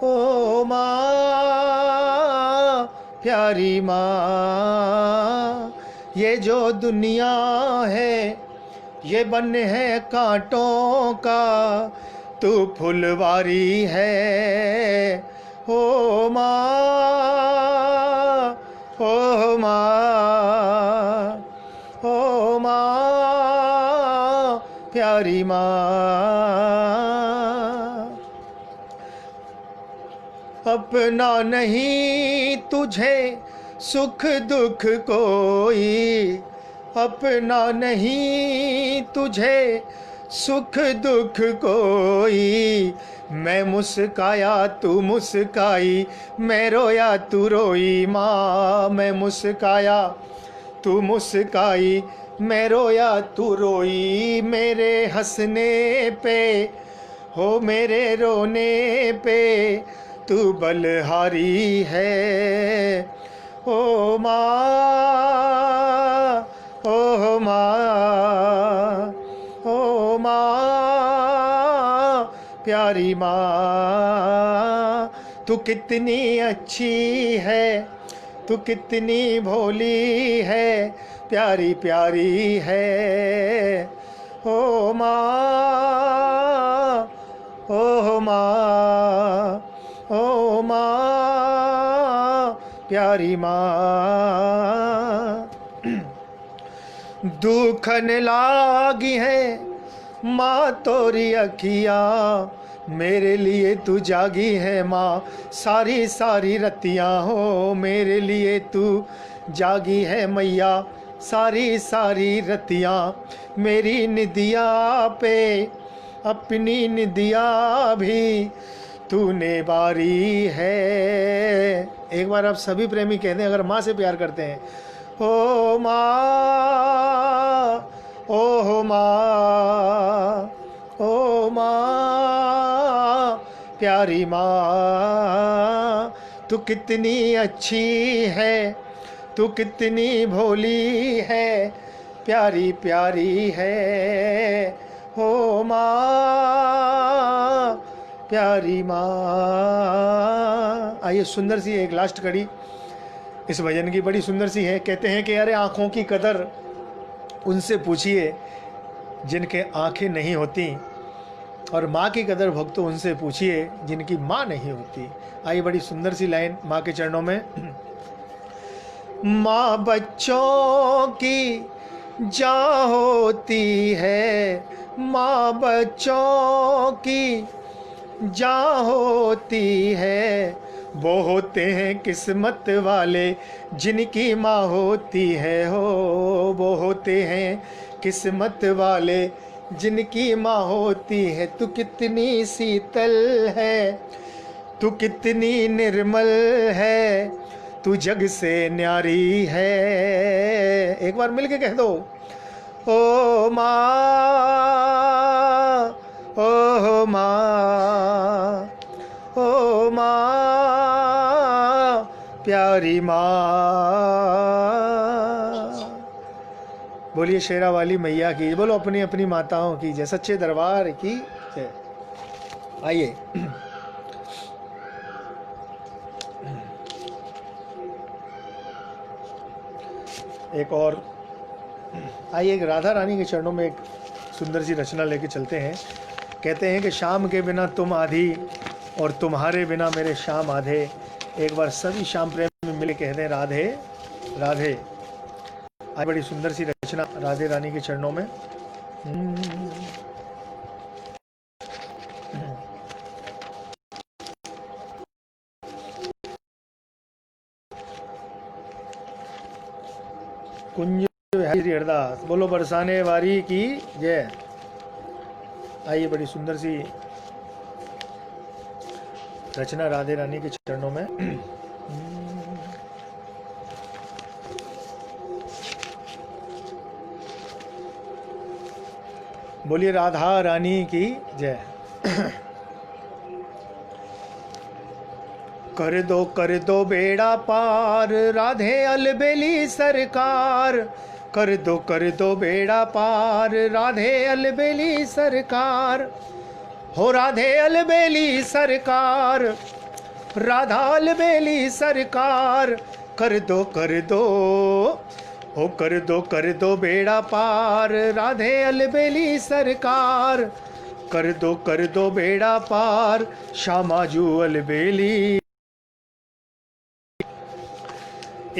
ओ माँ, प्यारी माँ। ये जो दुनिया है ये बन है कांटों का, तू फुलवारी है ओ माँ, ओ माँ, ओ माँ, प्यारी माँ। अपना नहीं तुझे सुख दुख कोई, अपना नहीं तुझे सुख दुख कोई। मैं मुस्काया तू मुस्काई, मैं रोया तू रोई माँ। मैं मुस्काया तू मुस्काई, मैं रोया तू रोई। मेरे हंसने पे हो मेरे रोने पे तू बलहारी है ओ माँ, ओ माँ, ओ माँ, प्यारी माँ। तू कितनी अच्छी है, तू कितनी भोली है, प्यारी प्यारी है ओ माँ, ओ माँ, ओ माँ, प्यारी माँ। दुखन लागी है माँ तोरी अखिया, मेरे लिए तू जागी है माँ सारी सारी रतियाँ हो, मेरे लिए तू जागी है मैया सारी सारी रतियाँ। मेरी निदिया पे अपनी निदिया भी तूने बारी है। एक बार आप सभी प्रेमी कहते हैं अगर माँ से प्यार करते हैं, ओ माँ, ओ माँ, ओ माँ, प्यारी माँ। तू कितनी अच्छी है, तू कितनी भोली है, प्यारी प्यारी है, ओ माँ, प्यारी माँ। आइए सुंदर सी एक लास्ट कड़ी इस भजन की बड़ी सुंदर सी है। कहते हैं कि अरे आँखों की कदर उनसे पूछिए जिनके आँखें नहीं होती, और माँ की कदर भक्तों उनसे पूछिए जिनकी माँ नहीं होती। आइए बड़ी सुंदर सी लाइन माँ के चरणों में। माँ बच्चों की जान होती है, माँ बच्चों की जान होती है, वो होते हैं किस्मत वाले जिनकी माँ होती है हो, वो होते हैं किस्मत वाले जिनकी माँ होती है। तू कितनी शीतल है, तू कितनी निर्मल है, तू जग से न्यारी है। एक बार मिल के कह दो, ओ माँ, ओ माँ, ओ माँ, प्यारी माँ। बोलिए शेरा वाली मैया की, बोलो अपनी अपनी माताओं की जय, सच्चे दरबार की जय। आइए एक और, आइए एक राधा रानी के चरणों में एक सुंदर सी रचना लेके चलते हैं। कहते हैं कि शाम के बिना तुम आधी और तुम्हारे बिना मेरे शाम आधे। एक बार सभी शाम प्रेमी मिले कह दें राधे राधे। आज बड़ी सुंदर सी रचना राधे रानी के चरणों में। कुंज हरि हरदास, बोलो बरसाने वारी की जय। आइए बड़ी सुंदर सी रचना राधे रानी के चरणों में। बोलिए राधा रानी की जय। कर दो बेड़ा पार राधे अलबेली सरकार, कर दो बेड़ा पार राधे अलबेली सरकार, हो राधे अलबेली सरकार, राधा अलबेली सरकार। कर दो हो कर दो बेड़ा पार राधे अलबेली सरकार, कर दो बेड़ा पार श्यामाजू अलबेली।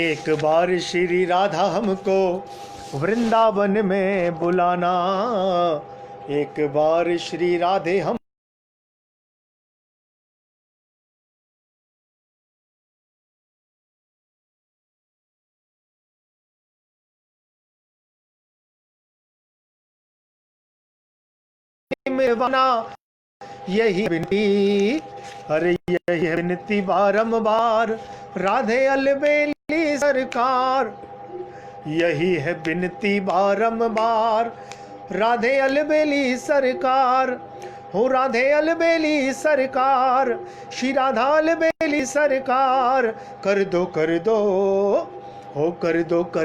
एक बार श्री राधा हमको वृंदावन में बुलाना, एक बार श्री राधे हम में बना। यही विनती, अरे यही विनती बारंबार राधे अलबेली सरकार, यही है विनती बारंबार राधे अलबेली सरकार, हो राधे अलबेली सरकार, श्री राधा अलबेली सरकार। कर दो हो कर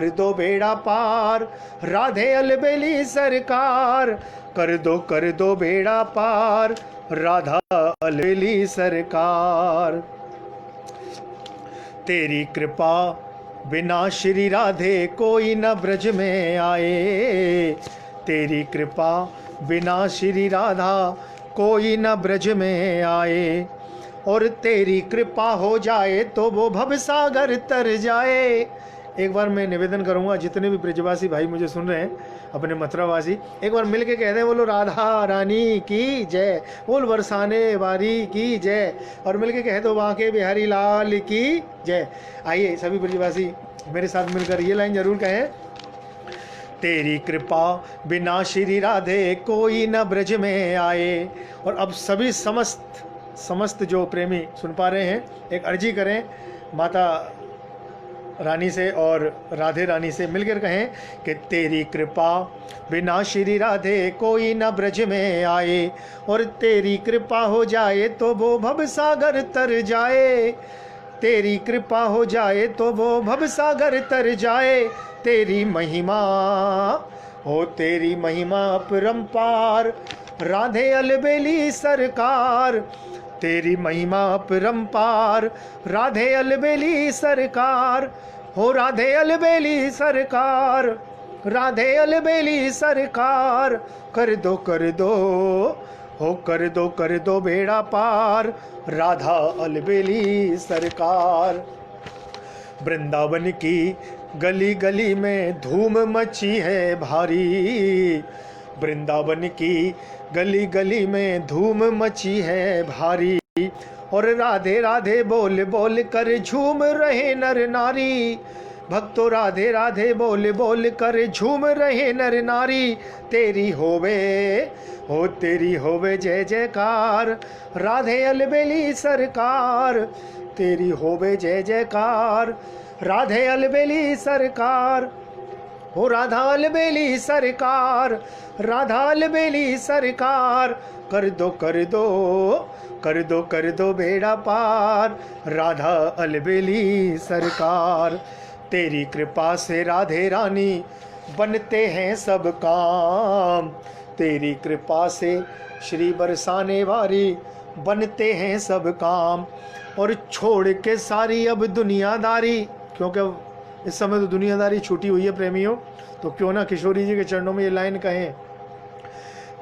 दो बेड़ा पार राधे अलबेली सरकार, कर दो बेड़ा पार राधा अलबेली सरकार। तेरी कृपा बिना श्री राधे कोई न ब्रज में आए, तेरी कृपा बिना श्री राधा कोई न ब्रज में आए, और तेरी कृपा हो जाए तो वो भवसागर तर जाए। एक बार मैं निवेदन करूंगा, जितने भी ब्रजवासी भाई मुझे सुन रहे हैं, अपने मथुरावासी, एक बार मिल के कहते हैं बोलो राधा रानी की जय, बोल बरसाने वारी की जय, और मिल के कह दो बांके बिहारी लाल की जय। आइए सभी ब्रजवासी मेरे साथ मिलकर ये लाइन जरूर कहें। तेरी कृपा बिना श्री राधे कोई न ब्रज में आए। और अब सभी समस्त जो प्रेमी सुन पा रहे हैं, एक अर्जी करें माता रानी से और राधे रानी से मिलकर कहें कि तेरी कृपा बिना श्री राधे कोई न ब्रज में आए, और तेरी कृपा हो जाए तो वो भवसागर तर जाए। तेरी कृपा हो जाए तो वो भवसागर तर जाए। तेरी महिमा हो, तेरी महिमा परम्पार, राधे अलबेली सरकार। तेरी महिमा परम्पार, राधे अलबेली सरकार, हो राधे अलबेली सरकार, राधे अलबेली सरकार। कर दो हो, कर दो बेड़ा पार, राधा अलबेली सरकार। वृंदावन की गली गली में धूम मची है भारी, वृंदावन की गली गली में धूम मची है भारी, और राधे राधे बोल बोल कर झूम रहे नर नारी। भक्तों राधे राधे बोल बोल कर झूम रहे नर नारी। तेरी होवे हो, तेरी होवे जय जयकार, राधे अलबेली सरकार। तेरी होवे जय जयकार, राधे अलबेली सरकार, हो राधा अलबेली सरकार, राधा अलबेली सरकार। कर दो बेड़ा पार, राधा अलबेली सरकार। तेरी कृपा से राधे रानी बनते हैं सब काम, तेरी कृपा से श्री बरसाने वारी बनते हैं सब काम। और छोड़ के सारी अब दुनियादारी, क्योंकि इस समय तो दुनियादारी छूटी हुई है प्रेमियों, तो क्यों ना किशोरी जी के चरणों में ये लाइन कहें।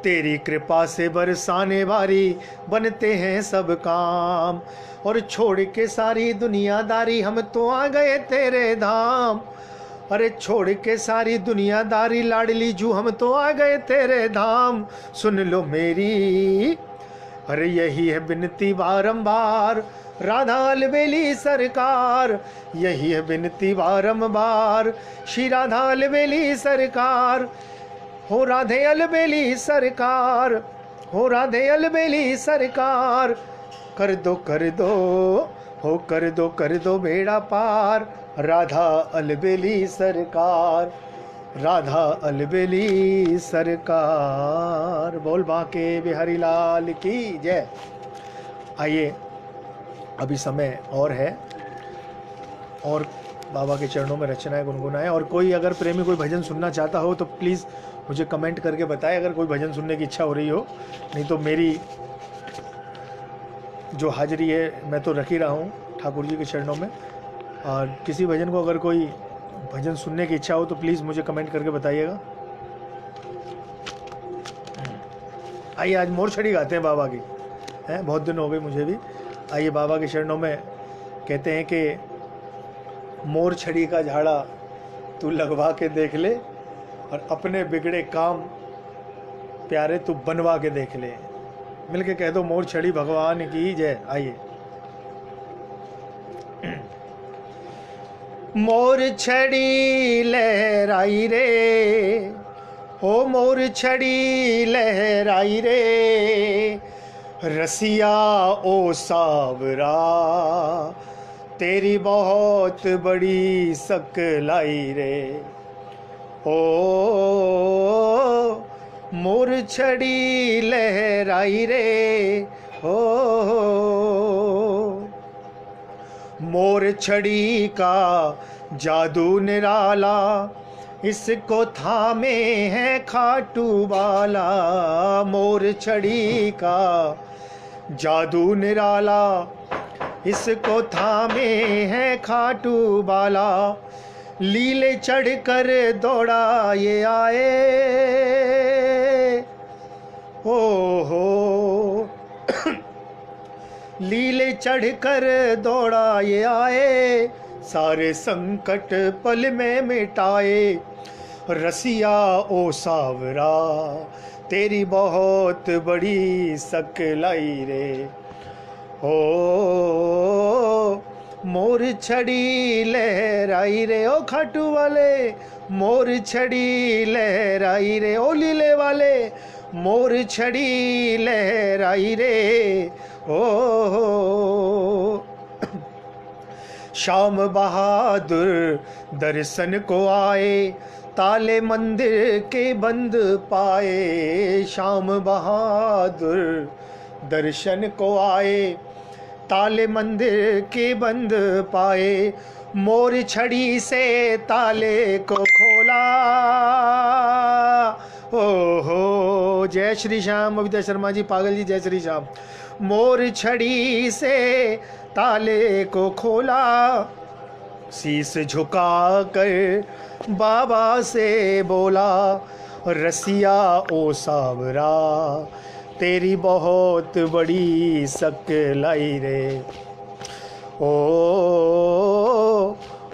तेरी कृपा से बरसाने वारी बनते हैं सब काम, और छोड़ के सारी दुनियादारी हम तो आ गए तेरे धाम। अरे छोड़ के सारी दुनियादारी लाडली जू हम तो आ गए तेरे धाम। सुन लो मेरी, अरे यही है विनती बारंबार, राधा अलबेली सरकार। यही है विनती बारंबार, श्री राधा अलबेली सरकार। हो राधे अलबेली सरकार, हो राधे अलबेली सरकार। कर दो हो, कर दो बेड़ा पार, राधा अलबेली सरकार, राधा अलबेली सरकार। बोल बांके बिहारी लाल की जय। आइए अभी समय और है, और बाबा के चरणों में रचनाएं गुनगुनाएं। और कोई अगर प्रेमी कोई भजन सुनना चाहता हो तो प्लीज़ मुझे कमेंट करके बताएं, अगर कोई भजन सुनने की इच्छा हो रही हो। नहीं तो मेरी जो हाजिरी है मैं तो रख ही रहा हूँ ठाकुर जी के चरणों में। और किसी भजन को अगर कोई भजन सुनने की इच्छा हो तो प्लीज़ मुझे कमेंट करके बताइएगा। आइए आज मोर छड़ी गाते हैं बाबा की, हैं बहुत दिन हो गए मुझे भी। आइए बाबा के चरणों में कहते हैं कि मोर छड़ी का झाड़ा तू लगवा के देख ले, और अपने बिगड़े काम प्यारे तू बनवा के देख ले। मिलके कह दो मोर छड़ी भगवान की जय। आइए। मोर छड़ी लहराई रे, हो मोर छड़ी लहराई रे, रसिया ओ सावरा, तेरी बहुत बड़ी सकलाई रे। ओ मोर छड़ी लहराई रे, हो मोर छड़ी का जादू निराला, इसको थामे है खाटू वाला। मोर छड़ी का जादू निराला, इसको थामे है खाटू वाला। लीले चढ़कर दौड़ा ये आए, हो लीले चढ़कर दौड़ा ये आए, सारे संकट पल में मिटाए। रसिया ओ सावरा तेरी बहुत बड़ी सकलाई रे। ओ मोर छड़ी लहराई रे, ओ खाटू वाले मोर छड़ी लहराई रे। ओ लीले वाले मोर छड़ी लहराई रे। ओ श्याम बहादुर दर्शन को आए, ताले मंदिर के बंद पाए। श्याम बहादुर दर्शन को आए, ताले मंदिर के बंद पाए। मोर छड़ी से ताले को खोला। ओहो जय श्री श्याम। अविता शर्मा जी, पागल जी, जय श्री श्याम। मोर छड़ी से ताले को खोला, शीस झुका कर बाबा से बोला। रसिया ओ सावरा तेरी बहुत बड़ी सकलाई रे। ओ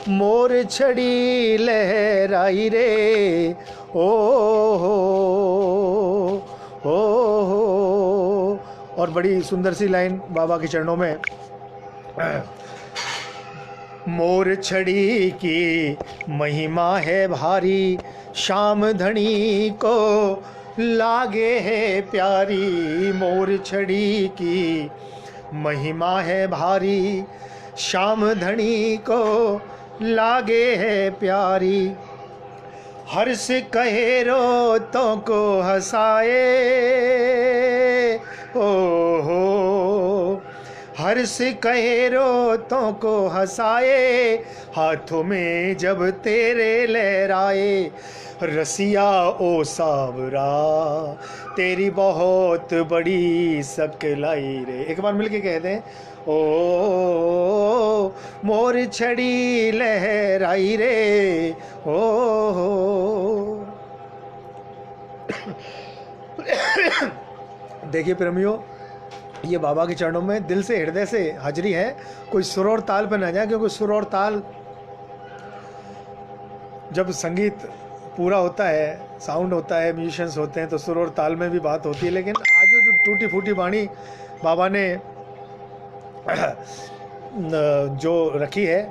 मोर छड़ी लहराई रे। ओ और बड़ी सुंदर सी लाइन बाबा के चरणों में। मोर छड़ी की महिमा है भारी, श्याम धनी को लागे है प्यारी। मोर छड़ी की महिमा है भारी, श्याम धनी को लागे है प्यारी। हर्ष कहे रोतों को हंसाए। ओहो हर्ष कहे रोतों को हंसाए, हाथों में जब तेरे लहराए। रसिया ओ सावरा तेरी बहुत बड़ी सकलाई रे। एक बार मिलके कह दें, ओ मोर छड़ी लहराई रे। ओ देखिए प्रेमियों, ये बाबा के चरणों में दिल से हृदय से हाजिरी है। कोई सुर और ताल पर ना जाए, क्योंकि सुर और ताल जब संगीत पूरा होता है, साउंड होता है, म्यूजिशियंस होते हैं, तो सुर और ताल में भी बात होती है। लेकिन आज जो टूटी फूटी वाणी बाबा ने जो रखी है,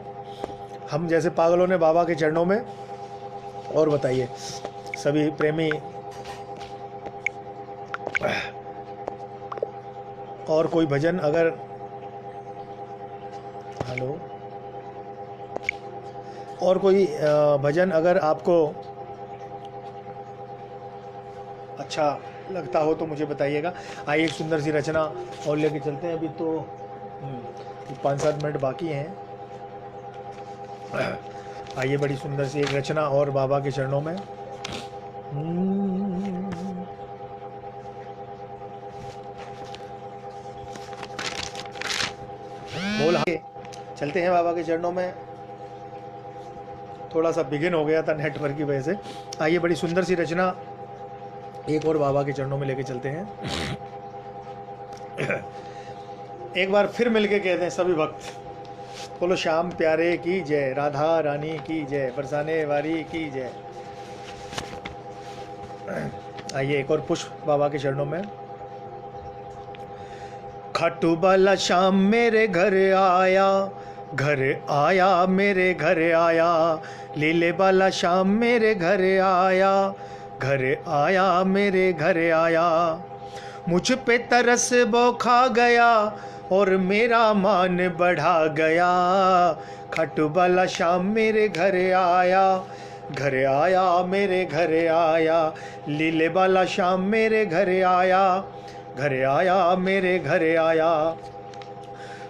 हम जैसे पागलों ने बाबा के चरणों में। और बताइए सभी प्रेमी और कोई भजन अगर, हेलो, और कोई भजन अगर आपको अच्छा लगता हो तो मुझे बताइएगा। आइए एक सुंदर सी रचना और लेके चलते हैं। अभी तो 5-7 मिनट बाकी हैं। आइए बड़ी सुंदर सी एक रचना और बाबा के चरणों में। बोल चलते हैं बाबा के चरणों में। थोड़ा सा बिगिन हो गया था नेटवर्क की वजह से। आइए बड़ी सुंदर सी रचना एक और बाबा के चरणों में लेके चलते हैं। एक बार फिर मिलके कहते हैं सभी भक्त, बोलो श्याम प्यारे की जय, राधा रानी की जय, बरसाने वारी की जय। आइए एक और पुष्प बाबा के चरणों में। खाटू वाला श्याम मेरे घर आया, घर आया मेरे घर आया। लीले वाला श्याम मेरे घर आया, घर आया मेरे घर आया। मुझ पे तरस बौखा गया और मेरा मान बढ़ा गया। खाटू वाला श्याम मेरे घर आया, घर आया मेरे घर आया। लीले वाला श्याम मेरे घर आया, घर आया मेरे घर आया।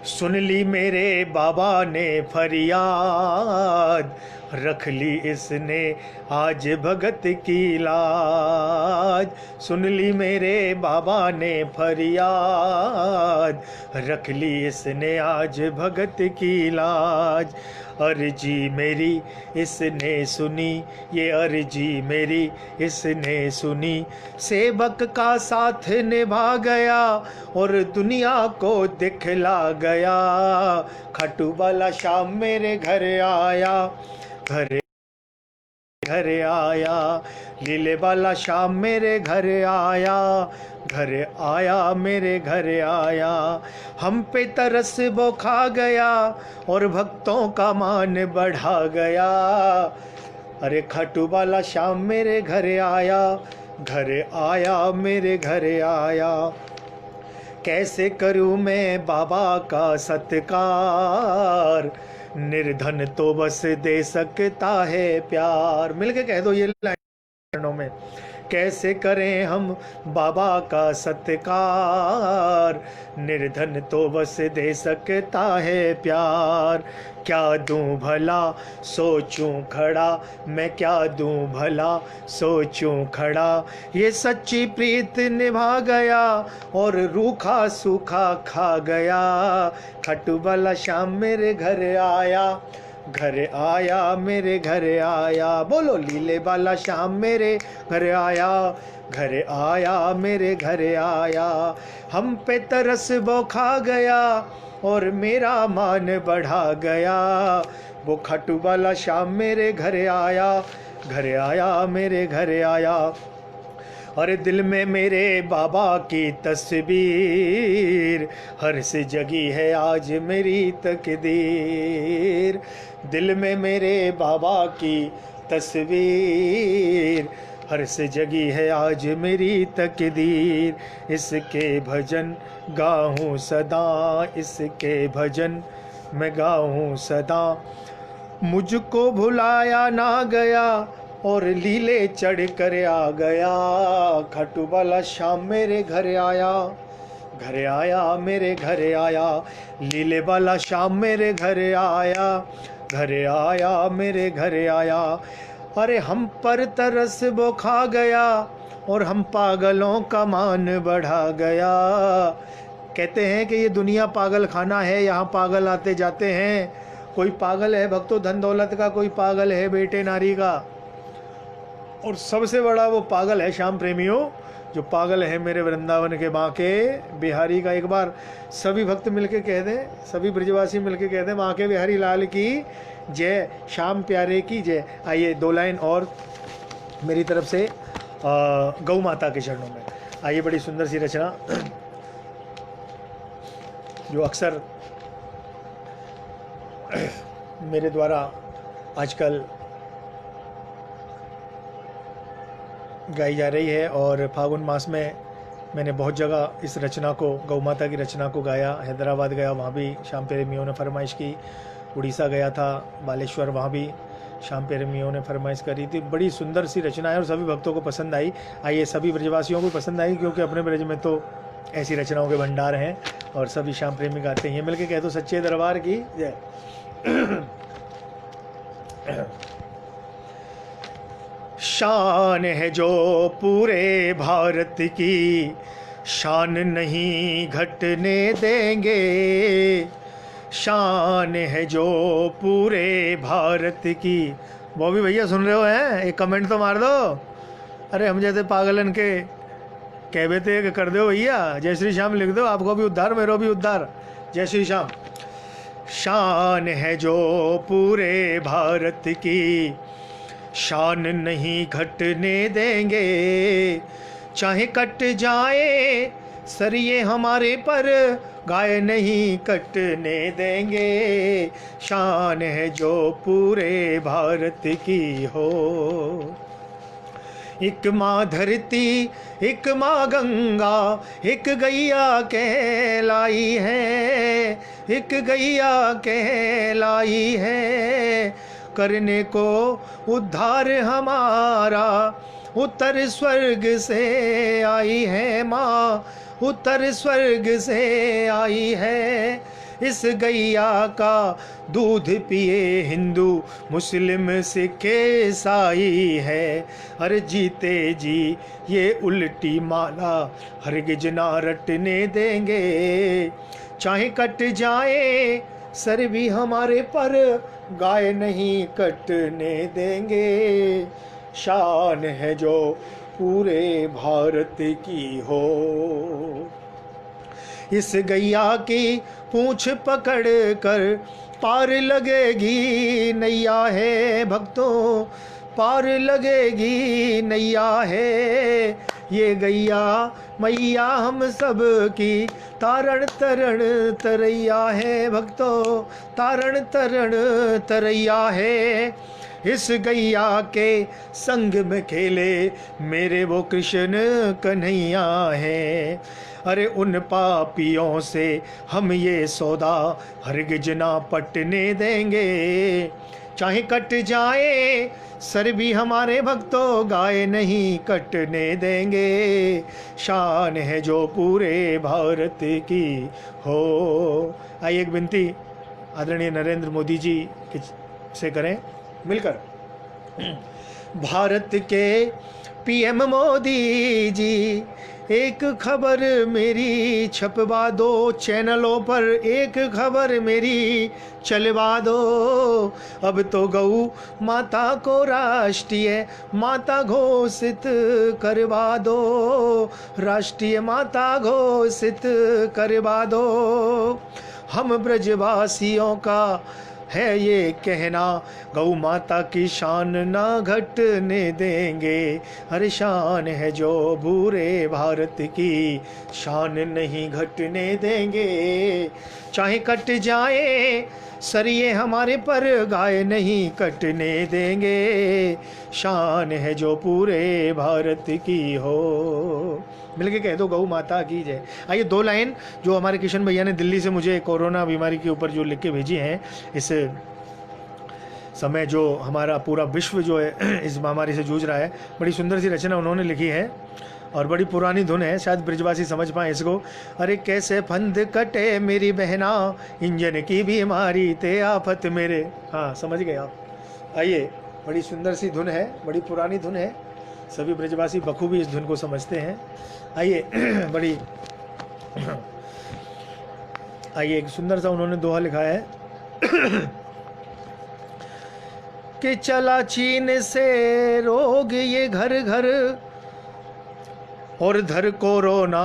सुन ली मेरे बाबा ने फरियाद, रख ली इसने आज भगत की लाज। सुन ली मेरे बाबा ने फरियाद, रख ली इसने आज भगत की लाज। अर्जी मेरी इसने सुनी, ये अर्जी मेरी इसने सुनी, सेवक का साथ निभा गया और दुनिया को दिखला गया। खाटू वाला शाम मेरे घर आया, घर घर आया, लीले वाला शाम मेरे घर आया, घर आया मेरे घर आया। हम पे तरस वो खा गया और भक्तों का मान बढ़ा गया। अरे खाटू वाला शाम मेरे घर आया, घर आया मेरे घर आया। कैसे करूं मैं बाबा का सत्कार, निर्धन तो बस दे सकता है प्यार। मिलके कह दो ये लाइनों में। कैसे करें हम बाबा का सत्कार, निर्धन तो बस दे सकता है प्यार। क्या दूं भला सोचूं खड़ा, मैं क्या दूं भला सोचूं खड़ा। ये सच्ची प्रीत निभा गया और रूखा सूखा खा गया। खाटू वाला शाम मेरे घर आया, घर आया मेरे घर आया। बोलो लीले वाला शाम मेरे घर आया, घर आया मेरे घर आया। हम पे तरस वो खा गया और मेरा मान बढ़ा गया। वो खाटू वाला शाम मेरे घर आया, घर आया मेरे घर आया। और दिल में मेरे बाबा की तस्वीर, हर से जगी है आज मेरी तकदीर। दिल में मेरे बाबा की तस्वीर, हर से जगी है आज मेरी तकदीर। इसके भजन गाऊं सदा, इसके भजन मैं गाऊं सदा। मुझको भुलाया ना गया और लीले चढ़ कर आ गया। खाटू वाला शाम मेरे घर आया, घर आया मेरे घर आया। लीले वाला शाम मेरे घर आया, घर आया मेरे घर आया। अरे हम पर तरस वो खा गया और हम पागलों का मान बढ़ा गया। कहते हैं कि ये दुनिया पागल खाना है, यहाँ पागल आते जाते हैं। कोई पागल है भक्तों धन दौलत का, कोई पागल है बेटे नारी का, और सबसे बड़ा वो पागल है श्याम प्रेमियों, जो पागल है मेरे वृंदावन के बांके बिहारी का। एक बार सभी भक्त मिलके कह दें, सभी ब्रजवासी मिलके कह दें, बांके बिहारी लाल की जय, श्याम प्यारे की जय। आइए दो लाइन और मेरी तरफ से गौ माता के चरणों में। आइए, बड़ी सुंदर सी रचना जो अक्सर मेरे द्वारा आजकल गाई जा रही है। और फागुन मास में मैंने बहुत जगह इस रचना को, गौ माता की रचना को गाया। हैदराबाद गया, वहाँ भी श्याम प्रेमियों ने फरमाइश की। उड़ीसा गया था, बालेश्वर, वहाँ भी श्याम प्रेमियों ने फरमाइश करी थी। बड़ी सुंदर सी रचना है और सभी भक्तों को पसंद आई। आइए, सभी ब्रजवासियों को पसंद आई, क्योंकि अपने ब्रज में तो ऐसी रचनाओं के भंडार हैं और सभी श्याम प्रेमी गाते हैं। मिलके कह दो सच्चे दरबार की जय। शान है जो पूरे भारत की, शान नहीं घटने देंगे। शान है जो पूरे भारत की। वो भी भैया सुन रहे हो हैं, एक कमेंट तो मार दो। अरे हम जैसे पागलन के कहवे थे कि कर दो भैया, जय श्री श्याम लिख दो, आपको भी उद्धार मेरे भी उद्धार। जय श्री श्याम। शान है जो पूरे भारत की, शान नहीं घटने देंगे। चाहे कट जाए सरिये हमारे पर, गाय नहीं कटने देंगे। शान है जो पूरे भारत की हो। एक माँ धरती, एक माँ गंगा, एक गैया कहलाई है, एक गैया कहलाई है। करने को उद्धार हमारा उत्तर स्वर्ग से आई है माँ, उत्तर स्वर्ग से आई है। इस गैया का दूध पिए हिंदू मुस्लिम सिख ईसाई है। अरे जीते जी ये उल्टी माला हरगिज ना रटने देंगे, चाहे कट जाए सर भी हमारे पर गाय नहीं कटने देंगे। शान है जो पूरे भारत की हो, इस गैया की पूंछ पकड़ कर पार लगेगी नैया है भक्तों, पार लगेगी नैया है। ये गैया मैया हम सब की तारण तरण तरैया है भक्तों, तारण तरण तरैया है। इस गैया के संग में खेले मेरे वो कृष्ण कन्हैया है। अरे उन पापियों से हम ये सौदा हरगिज ना पटने देंगे, चाहे कट जाए सर भी हमारे भक्तों गाय नहीं कटने देंगे। शान है जो पूरे भारत की हो। आइए एक विनती आदरणीय नरेंद्र मोदी जी से करें मिलकर। भारत के पीएम मोदी जी, एक खबर मेरी छपवा दो, चैनलों पर एक खबर मेरी चलवा दो। अब तो गौ माता को राष्ट्रीय माता घोषित करवा दो, राष्ट्रीय माता घोषित करवा दो। हम ब्रजवासियों का है ये कहना, गौ माता की शान ना घटने देंगे। हर शान है जो पूरे भारत की, शान नहीं घटने देंगे। चाहे कट जाए सरिये हमारे पर गाय नहीं कटने देंगे। शान है जो पूरे भारत की हो। मिलके कह दो गौ माता की जय। आइए दो लाइन जो हमारे किशन भैया ने दिल्ली से मुझे कोरोना बीमारी के ऊपर जो लिख के भेजी हैं, इस समय जो हमारा पूरा विश्व जो है इस महामारी से जूझ रहा है, बड़ी सुंदर सी रचना उन्होंने लिखी है और बड़ी पुरानी धुन है, शायद ब्रिजवासी समझ पाएँ इसको। अरे कैसे फंद कटे मेरी बहना, इंजन की बीमारी ते आफत मेरे। हाँ समझ गए आप। आइए बड़ी सुंदर सी धुन है, बड़ी पुरानी धुन है, सभी ब्रजवासी बखूबी इस धुन को समझते हैं। आइए बड़ी आइए एक सुंदर सा उन्होंने दोहा लिखा है कि चला चीन से रोग ये घर घर, और धर कोरोना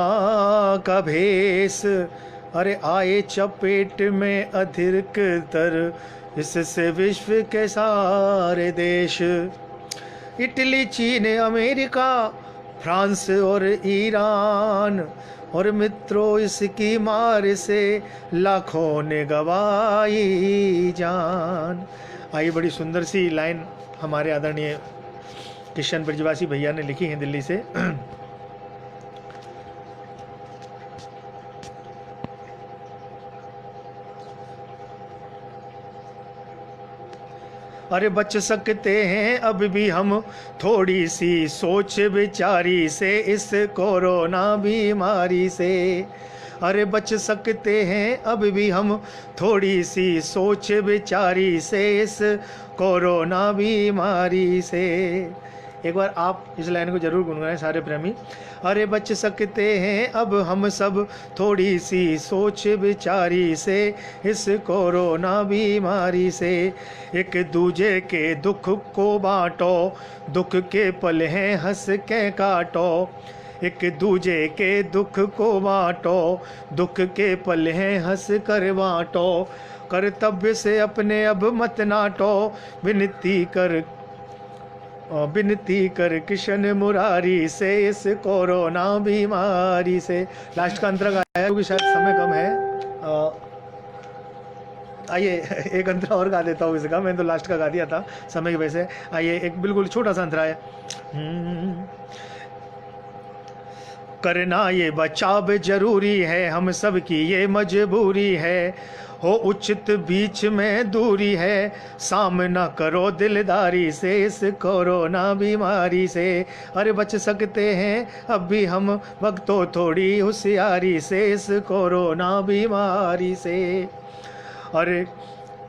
का भेष। अरे आए चपेट में अधिकतर, इससे विश्व के सारे देश। इटली चीन अमेरिका फ्रांस और ईरान, और मित्रों इसकी मार से लाखों ने गवाई जान। आइए बड़ी सुंदर सी लाइन हमारे आदरणीय किशन ब्रजवासी भैया ने लिखी है दिल्ली से। अरे बच सकते हैं अब भी हम थोड़ी सी सोच विचारी से, इस कोरोना बीमारी से। अरे बच सकते हैं अब भी हम थोड़ी सी सोच विचारी से, इस कोरोना बीमारी से। एक बार आप इस लाइन को जरूर गुनगुनाएं सारे प्रेमी। अरे बच सकते हैं अब हम सब थोड़ी सी सोच विचारी से, इस कोरोना बीमारी से। एक दूजे के दुख को बांटो, दुख के पल हैं हंस के काटो। एक दूजे के दुख को बांटो, दुख के पल हैं हंस कर बांटो। कर्तव्य से अपने अब मत नाटो, विनती कर किशन मुरारी से, इस कोरोना बीमारी से। लास्ट का अंतरा गाया क्योंकि शायद समय कम है। आइए एक अंतरा और गा देता हूँ इसका, मैंने तो लास्ट का गा दिया था समय की वजह से। आइए एक बिल्कुल छोटा सा अंतरा है। करना ये बचाव जरूरी है, हम सब की ये मजबूरी है। हो उचित बीच में दूरी है, सामना करो दिलदारी से इस कोरोना बीमारी से। अरे बच सकते हैं अब भी हम, वक्तों थोड़ी होशियारी से इस कोरोना बीमारी से। अरे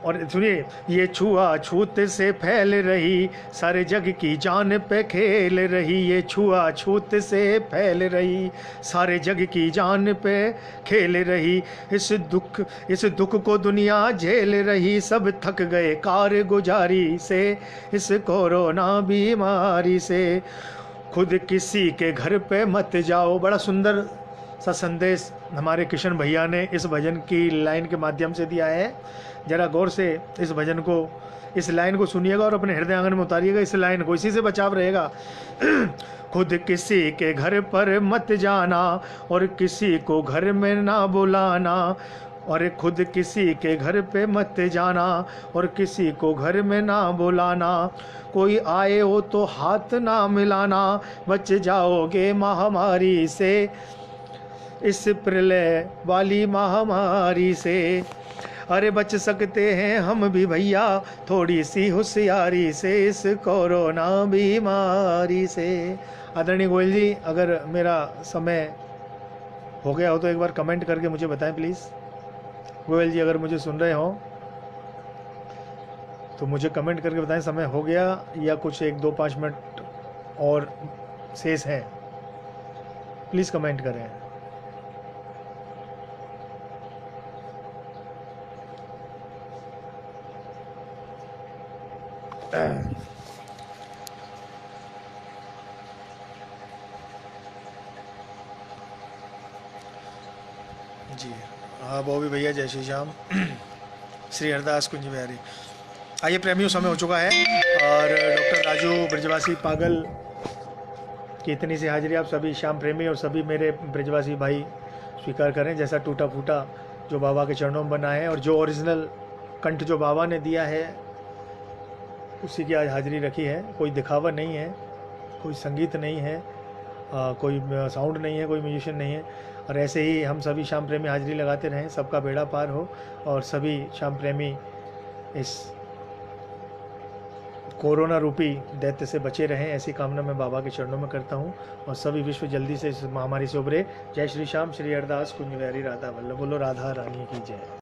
और सुनिए, ये छुआछूत से फैल रही, सारे जग की जान पे खेल रही। ये छुआछूत से फैल रही, सारे जग की जान पे खेल रही। इस दुख को दुनिया झेल रही, सब थक गए कारगुजारी से इस कोरोना बीमारी से। खुद किसी के घर पे मत जाओ। बड़ा सुंदर सा संदेश हमारे किशन भैया ने इस भजन की लाइन के माध्यम से दिया है। जरा गौर से इस भजन को, इस लाइन को सुनिएगा और अपने हृदय आंगन में उतारिएगा इस लाइन को, इसी से बचाव रहेगा। खुद किसी के घर पर मत जाना और किसी को घर में ना बुलाना। और खुद किसी के घर पे मत जाना और किसी को घर में ना बुलाना। कोई आए हो तो हाथ ना मिलाना, बच जाओगे महामारी से, इस प्रलय वाली महामारी से। अरे बच सकते हैं हम भी भैया, थोड़ी सी होशियारी से इस कोरोना बीमारी से। आदरणीय गोयल जी, अगर मेरा समय हो गया हो तो एक बार कमेंट करके मुझे बताएं प्लीज़। गोयल जी अगर मुझे सुन रहे हो तो मुझे कमेंट करके बताएं समय हो गया या कुछ 1-2-5 मिनट और शेष है। प्लीज़ कमेंट करें। जी हाँ बॉबी भैया, जय श्री श्याम। श्री हरदास कुंज बिहारी। आइए प्रेमियों, समय हो चुका है और डॉक्टर राजू ब्रजवासी पागल की इतनी सी हाजिरी आप सभी श्याम प्रेमी और सभी मेरे ब्रजवासी भाई स्वीकार करें। जैसा टूटा फूटा जो बाबा के चरणों में बना है और जो ओरिजिनल कंठ जो बाबा ने दिया है उसी की आज हाजिरी रखी है। कोई दिखावा नहीं है, कोई संगीत नहीं है, कोई साउंड नहीं है, कोई म्यूजिशियन नहीं है। और ऐसे ही हम सभी श्याम प्रेमी हाजिरी लगाते रहें, सबका बेड़ा पार हो और सभी श्याम प्रेमी इस कोरोना रूपी दैत्य से बचे रहें, ऐसी कामना मैं बाबा के चरणों में करता हूं। और सभी विश्व जल्दी से इस महामारी से उभरे। जय श्री श्याम, श्री हरदास कुंज बिहारी, राधा वल्लभ। बोलो राधा रानी की जय।